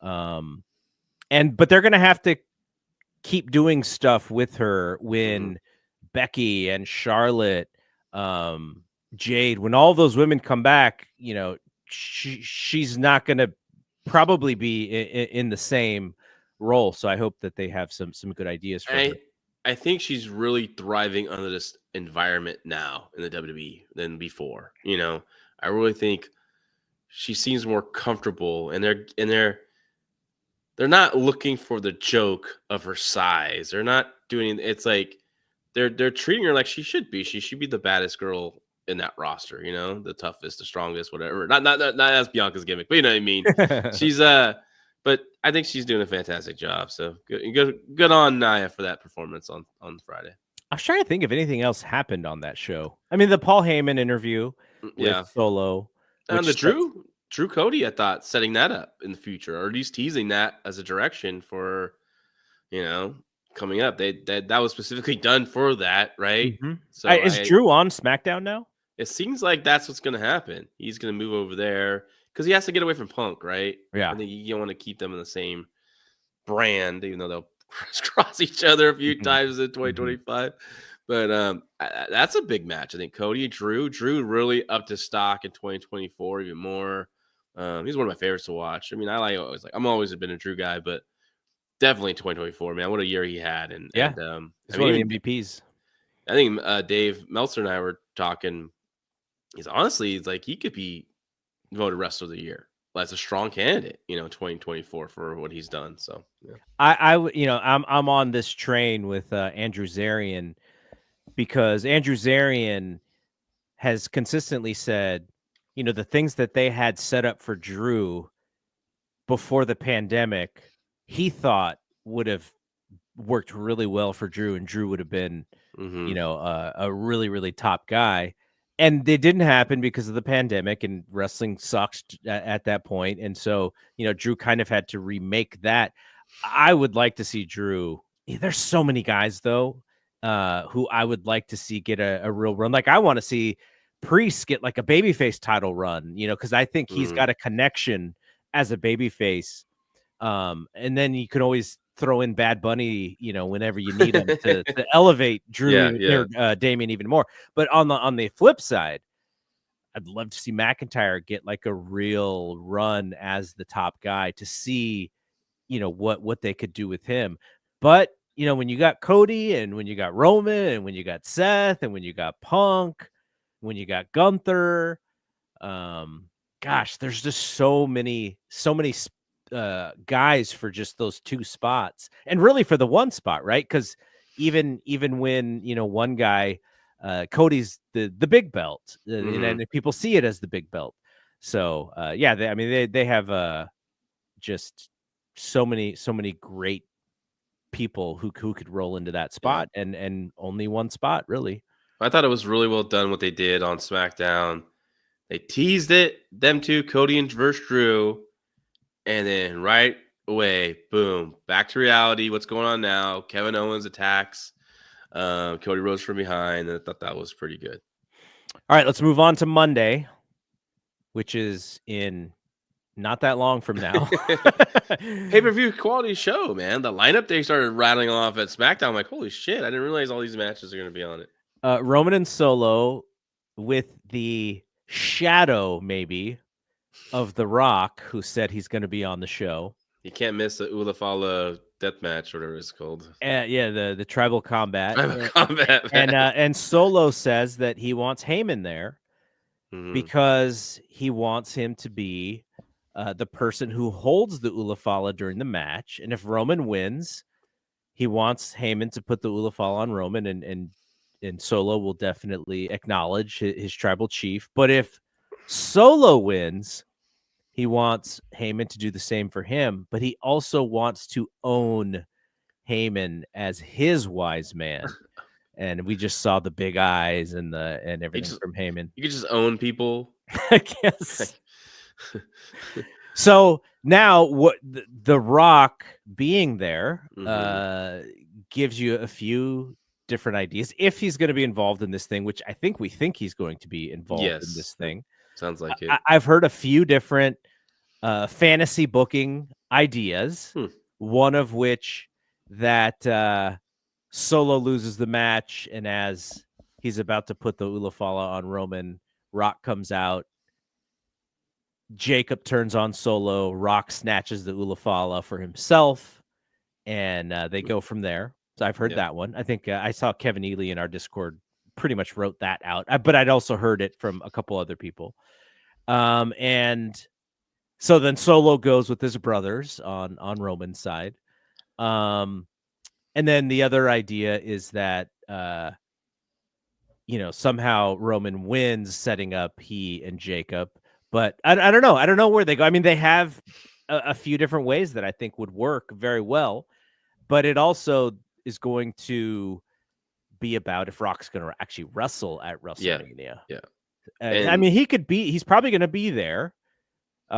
S1: but they're gonna have to keep doing stuff with her when Becky and Charlotte, Jade, when all those women come back, she's not going to probably be in the same role. So I hope that they have some good ideas for her.
S2: I think she's really thriving under this environment now in the WWE than before. I really think she seems more comfortable, and they're not looking for the joke of her size. They're not doing. It's like they're treating her like she should be. She should be the baddest girl in that roster. The toughest, the strongest, whatever. Not as Bianca's gimmick, but you know what I mean. She's but I think she's doing a fantastic job. So good on Nia for that performance on Friday.
S1: I was trying to think if anything else happened on that show. I mean, the Paul Heyman interview with Solo,
S2: and the Drew Cody, I thought, setting that up in the future, or at least teasing that as a direction for, coming up. That was specifically done for that, right?
S1: Mm-hmm. So is Drew on SmackDown now?
S2: It seems like that's what's going to happen. He's going to move over there because he has to get away from Punk, right?
S1: Yeah.
S2: I think you want to keep them in the same brand, even though they'll cross each other a few times in 2025. But that's a big match. I think Cody, Drew really upped his stock in 2024 even more. He's one of my favorites to watch. I mean, I'm always been a Drew guy, but definitely 2024, man. What a year he had. And
S1: he's one of the MVPs.
S2: I think Dave Meltzer and I were talking. He's like he could be voted Wrestler of the Year. That's a strong candidate, 2024 for what he's done. So yeah.
S1: I'm on this train with Andrew Zarian, because Andrew Zarian has consistently said, the things that they had set up for Drew before the pandemic, he thought would have worked really well for Drew, and Drew would have been, a really, really top guy. And they didn't happen because of the pandemic, and wrestling sucked at that point. And so, Drew kind of had to remake that. I would like to see Drew. There's so many guys, though, who I would like to see get a real run. Like, I want to see Priest get like a babyface title run, because I think he's got a connection as a babyface. And then you can always throw in Bad Bunny, whenever you need him to elevate Drew or Damian even more. But on the flip side, I'd love to see McIntyre get like a real run as the top guy, to see, what they could do with him. But, when you got Cody, and when you got Roman, and when you got Seth, and when you got Punk, when you got Gunther, there's just so many guys for just those two spots, and really for the one spot, right? Because even when one guy, Cody's the big belt, and people see it as the big belt. So they have just so many great people who could roll into that spot, and only one spot, really.
S2: I thought it was really well done what they did on SmackDown. They teased it, them two, Cody and versus Drew. And then right away, boom, back to reality. What's going on now? Kevin Owens attacks Cody Rhodes from behind. And I thought that was pretty good.
S1: All right, let's move on to Monday, which is in not that long from now.
S2: Pay-per-view quality show, man. The lineup they started rattling off at SmackDown. I'm like, holy shit, I didn't realize all these matches are going to be on it.
S1: Roman and Solo with the shadow, maybe, of The Rock, who said he's going to be on the show.
S2: You can't miss the Ula Fala death match, whatever it's called.
S1: The tribal combat.
S2: Tribal combat.
S1: And Solo says that he wants Heyman there. because he wants him to be the person who holds the Ulafala during the match. And if Roman wins, he wants Heyman to put the Ulafala on Roman, and Solo will definitely acknowledge his tribal chief. But if Solo wins, he wants Heyman to do the same for him, but he also wants to own Heyman as his wise man. And we just saw the big eyes and everything from Heyman.
S2: You could just own people.
S1: I guess. So now what the Rock being there gives you a few different ideas if he's going to be involved in this thing, which I think he's going to be involved in this thing.
S2: Sounds like it.
S1: I've heard a few different fantasy booking ideas, one of which that Solo loses the match, and as he's about to put the Ulafala on Roman, Rock comes out. Jacob turns on Solo. Rock snatches the Ulafala for himself, and they go from there. So I've heard that one. I think I saw Kevin Ely in our Discord pretty much wrote that out, but I'd also heard it from a couple other people. And so then Solo goes with his brothers on Roman's side. And then the other idea is that, somehow Roman wins, setting up he and Jacob. But I don't know. I don't know where they go. I mean, they have a few different ways that I think would work very well. But it also is going to be about if Rock's going to actually wrestle at WrestleMania.
S2: Yeah.
S1: I mean, he's probably going to be there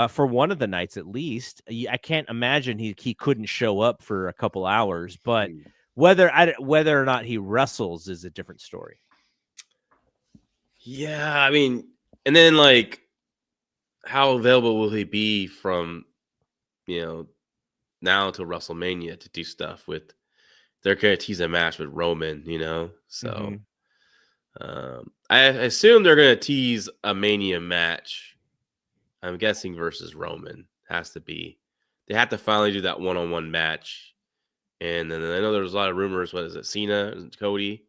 S1: for one of the nights at least. I can't imagine he couldn't show up for a couple hours, but whether or not he wrestles is a different story.
S2: Yeah, I mean, and then like, how available will he be from, now to WrestleMania to do stuff with? They're going to tease a match with Roman, So I assume they're going to tease a Mania match. I'm guessing versus Roman has to be. They have to finally do that one-on-one match. And then I know there's a lot of rumors. What is it? Cena and Cody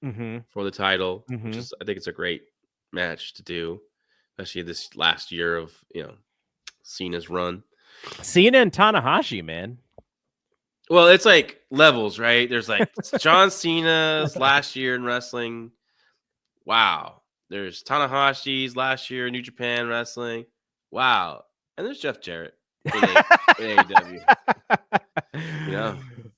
S2: for the title, which is, I think it's a great match to do, especially this last year of, Cena's run.
S1: Cena and Tanahashi, man.
S2: Well, it's like levels, right? There's like John Cena's last year in wrestling. Wow. There's Tanahashi's last year in New Japan wrestling. Wow. And there's Jeff Jarrett in AEW.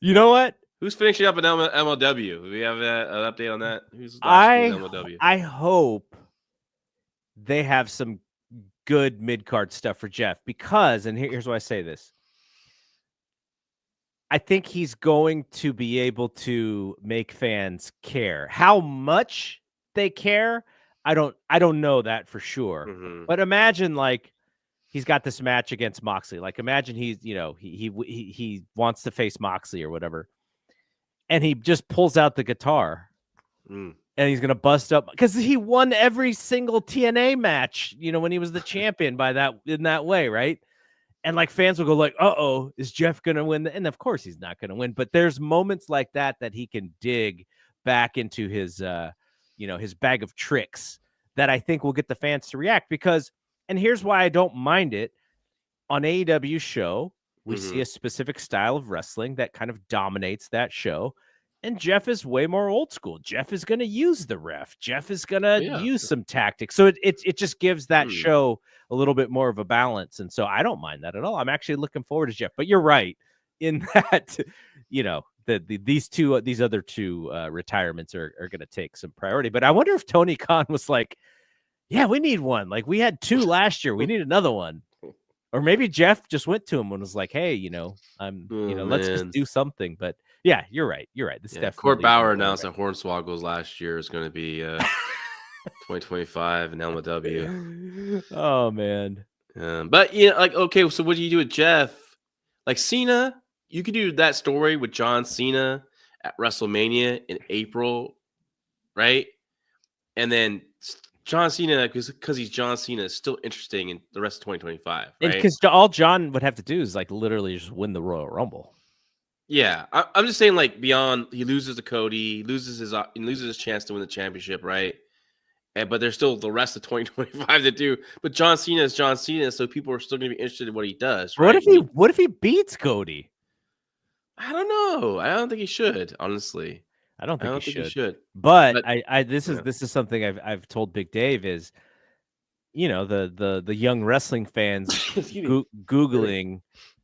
S1: You know what?
S2: Who's finishing up in MLW? Do we have an update on that? Who's last in MLW?
S1: I hope they have some good mid-card stuff for Jeff because, and here's why I say this. I think he's going to be able to make fans care. How much they care, I don't know that for sure. But imagine like he's got this match against Moxley. Like imagine he's, he wants to face Moxley or whatever. And he just pulls out the guitar. And he's going to bust up because he won every single TNA match, when he was the champion in that way, right? And like fans will go like, uh-oh, is Jeff going to win? And of course he's not going to win. But there's moments like that he can dig back into his, his bag of tricks that I think will get the fans to react because, and here's why I don't mind it. On AEW's show, we see a specific style of wrestling that kind of dominates that show. And Jeff is way more old school. Jeff is going to use the ref. Jeff is going to use some tactics. So it just gives that show a little bit more of a balance. And so I don't mind that at all. I'm actually looking forward to Jeff. But you're right in that, these other two retirements are going to take some priority. But I wonder if Tony Khan was like, yeah, we need one. Like we had two last year. We need another one. Or maybe Jeff just went to him and was like, hey, let's just do something. But yeah, you're right. This definitely.
S2: Court Bauer announced that Hornswoggles last year is going to be 2025 in LMW.
S1: Oh man.
S2: But okay, so what do you do with Jeff? Like Cena, you could do that story with John Cena at WrestleMania in April, right? And then John Cena, because he's John Cena, is still interesting in the rest of 2025, right?
S1: Because all John would have to do is like literally just win the Royal Rumble.
S2: Yeah, I'm just saying, like beyond, he loses to Cody, he loses his chance to win the championship, right? but there's still the rest of 2025 to do. But John Cena is John Cena, so people are still going to be interested in what he does. Right?
S1: What if he beats Cody?
S2: I don't know. I don't think he should. Honestly,
S1: I don't think he should. But this is something I've told Big Dave is, the young wrestling fans Googling,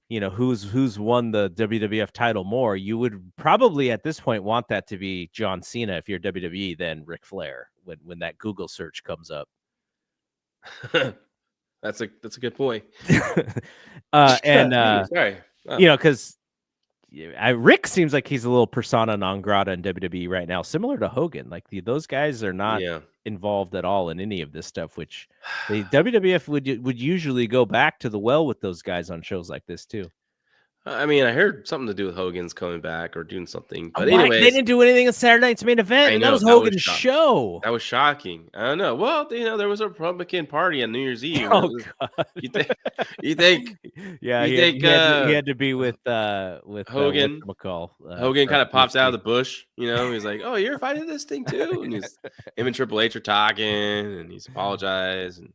S1: who's won the WWF title more. You would probably at this point want that to be John Cena if you're WWE than Ric Flair when that Google search comes up.
S2: That's a good point.
S1: Sorry, because Rick seems like he's a little persona non grata in WWE right now, similar to Hogan. Like those guys are not involved at all in any of this stuff, which the WWF would usually go back to the well with those guys on shows like this too.
S2: I mean, I heard something to do with Hogan's coming back or doing something. But anyway,
S1: they didn't do anything in Saturday Night's Main Event. And that was Hogan's show.
S2: That was shocking. I don't know. Well, there was a Republican Party on New Year's Eve.
S1: Oh, God.
S2: You think?
S1: Yeah, he had to be with
S2: Hogan. Hogan kind of pops out of the bush. He's like, "Oh, you're fighting this thing too." And him and Triple H are talking, and he's apologized and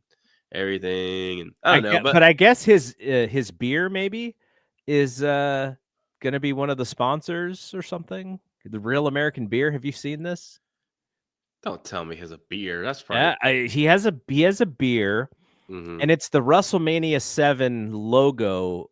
S2: everything. And I don't know,
S1: but I guess his beer maybe is gonna be one of the sponsors or something. The Real American Beer. Have you seen this?
S2: Don't tell me he has a beer. That's probably
S1: he has a beer, and it's the WrestleMania 7 logo.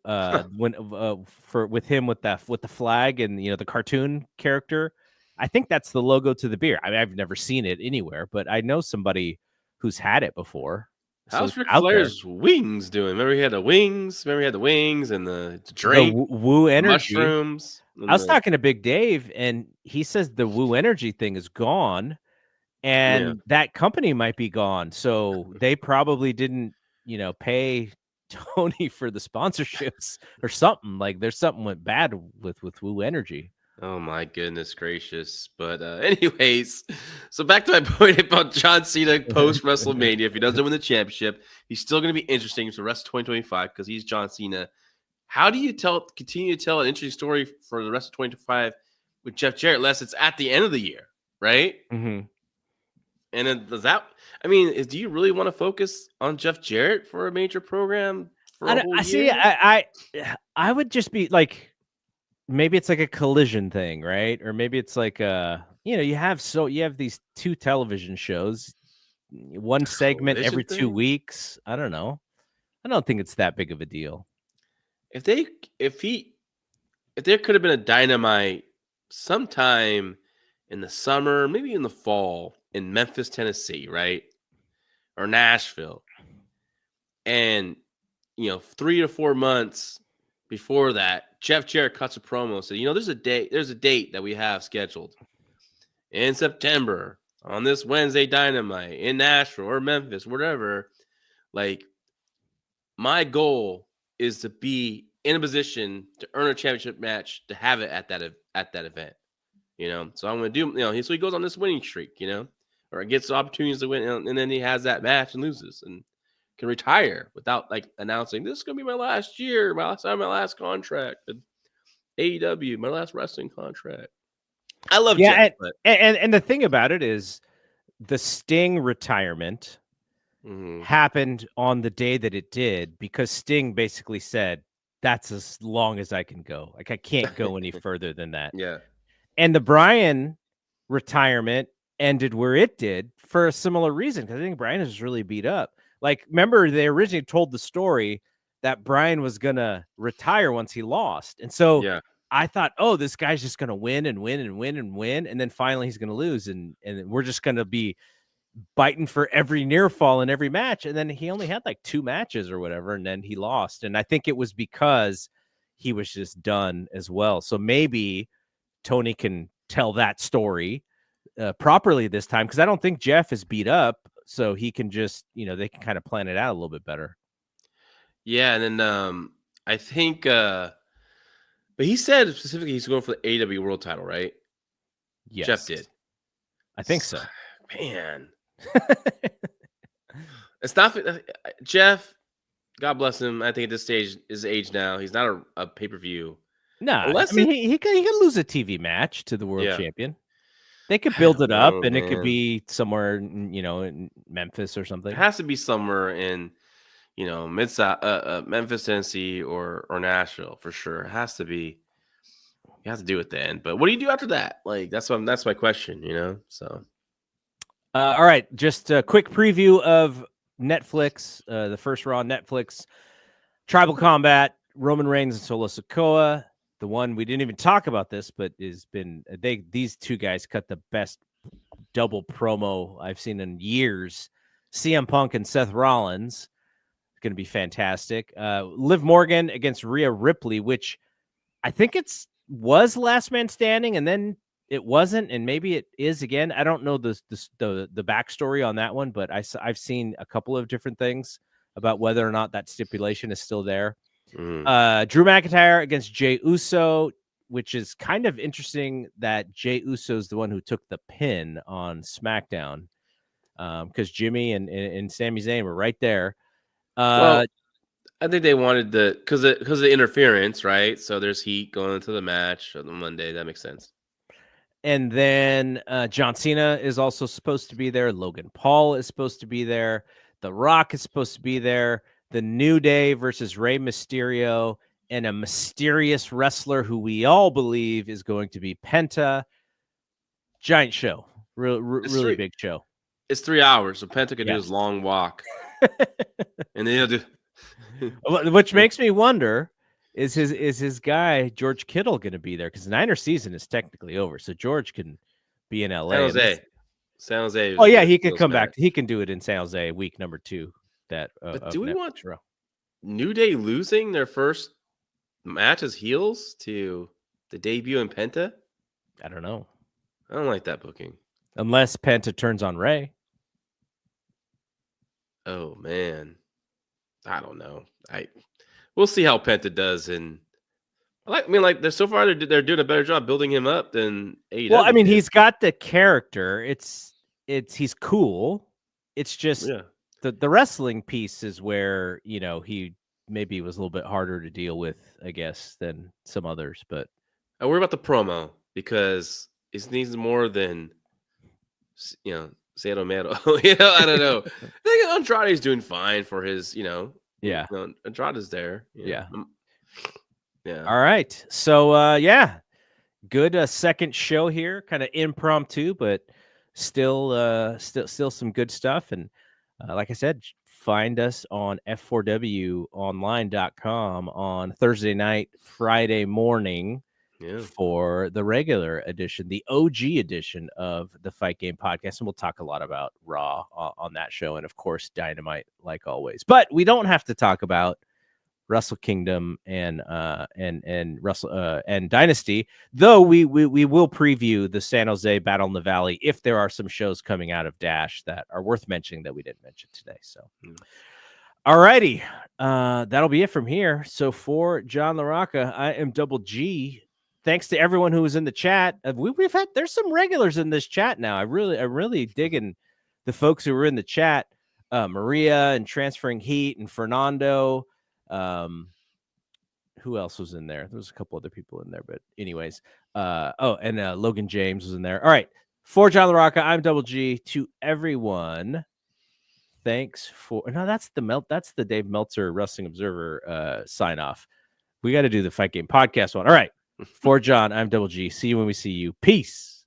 S1: With him with the flag and the cartoon character. I think that's the logo to the beer. I mean, I've never seen it anywhere, but I know somebody who's had it before.
S2: How's Ric Flair's wings doing? Remember he had the wings. And the drink,
S1: the Woo Energy
S2: mushrooms.
S1: I was talking to Big Dave, and he says the Woo Energy thing is gone, and that company might be gone. So they probably didn't, pay Tony for the sponsorships or something. Like there's something went bad with Woo Energy.
S2: Oh my goodness gracious. But anyways, so back to my point about John Cena post WrestleMania. If he doesn't win the championship, he's still going to be interesting for the rest of 2025 because he's John Cena. How do you continue to tell an interesting story for the rest of 2025 with Jeff Jarrett unless it's at the end of the year, right?
S1: Mm-hmm.
S2: And then do you really want to focus on Jeff Jarrett for a major program for a whole year?
S1: I would just be like, maybe it's like a collision thing, right? Or maybe it's like you have these two television shows, one segment every 2 weeks. I don't know. I don't think it's that big of a deal.
S2: If there could have been a Dynamite sometime in the summer, maybe in the fall in Memphis, Tennessee, right? Or Nashville. And 3 to 4 months before that, Jeff Jarrett cuts a promo, said, there's a date that we have scheduled in September on this Wednesday Dynamite in Nashville or Memphis, whatever. Like, my goal is to be in a position to earn a championship match, to have it at that event, So I'm going to do, so he goes on this winning streak, or gets opportunities to win, and then he has that match and loses and can retire without like announcing this is going to be my last year, my last contract, and AEW, my last wrestling contract. I love Jeff,
S1: and the thing about it is the Sting retirement happened on the day that it did because Sting basically said, that's as long as I can go. Like I can't go any further than that.
S2: Yeah.
S1: And the Bryan retirement ended where it did for a similar reason, because I think Bryan is really beat up. Like, remember, they originally told the story that Bryan was going to retire once he lost. And so I thought, oh, this guy's just going to win and win and win and win. And then finally he's going to lose. And we're just going to be biting for every near fall in every match. And then he only had like 2 matches or whatever. And then he lost. And I think it was because he was just done as well. So maybe Tony can tell that story properly this time, because I don't think Jeff is beat up. So he can just, they can kind of plan it out a little bit better.
S2: Yeah. And then I think, but he said specifically he's going for the AEW world title, right?
S1: Yes.
S2: Jeff did.
S1: I think so.
S2: Man. It's not Jeff. God bless him. I think at this stage is age now. He's not a pay-per-view.
S1: No, I mean, he can lose a TV match to the world champion. They could build it up,
S2: know,
S1: and it could
S2: man.
S1: be somewhere, in Memphis or something.
S2: It has to be somewhere in, Memphis, Tennessee, or Nashville for sure. It has to be. You have to do it then. But what do you do after that? Like that's my question. So.
S1: All right, just a quick preview of Netflix, the first Raw on Netflix. Tribal Combat, Roman Reigns and Solo Sikoa. The one we didn't even talk about this, but these two guys cut the best double promo I've seen in years. CM Punk and Seth Rollins. It's going to be fantastic. Liv Morgan against Rhea Ripley, which I think was Last Man Standing, and then it wasn't, and maybe it is again. I don't know the backstory on that one, but I've seen a couple of different things about whether or not that stipulation is still there. Drew McIntyre against Jey Uso, which is kind of interesting that Jey Uso is the one who took the pin on SmackDown, because Jimmy and Sami Zayn were right there.
S2: Well, I think they wanted because of the interference, right? So there's heat going into the match on Monday. That makes sense.
S1: And then John Cena is also supposed to be there. Logan Paul is supposed to be there. The Rock is supposed to be there. The New Day versus Rey Mysterio and a mysterious wrestler who we all believe is going to be Penta. Giant show. Really big show.
S2: It's 3 hours, so Penta could do
S1: Yes.
S2: his long walk. And then he'll do...
S1: Which makes me wonder, is his guy George Kittle going to be there? Because the Niner season is technically over, so George can be in LA.
S2: San Jose.
S1: Oh yeah, he could come back. He can do it in San Jose week number 2.
S2: But do we want
S1: Raw.
S2: New Day losing their first match as heels to the debut in Penta?
S1: I don't know.
S2: I don't like that booking.
S1: Unless Penta turns on Rey.
S2: Oh man, I don't know. We'll see how Penta does. And they're so far they're doing a better job building him up than AEW.
S1: Well, I mean, he's got the character. He's cool. It's just the wrestling piece is where he maybe was a little bit harder to deal with, I guess, than some others. But
S2: I worry about the promo because it needs more than Cero Mero. I don't know. I think Andrade's doing fine for his,
S1: yeah.
S2: Andrade's there.
S1: Yeah.
S2: Yeah.
S1: All right. So, good second show here, kind of impromptu, but still some good stuff. And like I said, find us on f4wonline.com on Thursday night, Friday morning. For the regular edition, the OG edition of the Fight Game Podcast. And we'll talk a lot about Raw on that show. And of course, Dynamite, like always. But we don't have to talk about Wrestle Kingdom and Wrestle and Dynasty, though we will preview the San Jose Battle in the Valley if there are some shows coming out of Dash that are worth mentioning that we didn't mention today. So all righty. That'll be it from here. So for John LaRocca, I am Double G. Thanks to everyone who was in the chat. There's some regulars in this chat now. I'm really digging the folks who were in the chat. Maria and Transferring Heat and Fernando. Who else was in there? There was a couple other people in there, but anyways. And Logan James was in there. All right. For John LaRocca, I'm Double G. To everyone, thanks for... No, that's the Dave Meltzer Wrestling Observer sign off. We got to do the Fight Game Podcast one. All right. For John, I'm Double G. See you when we see you. Peace.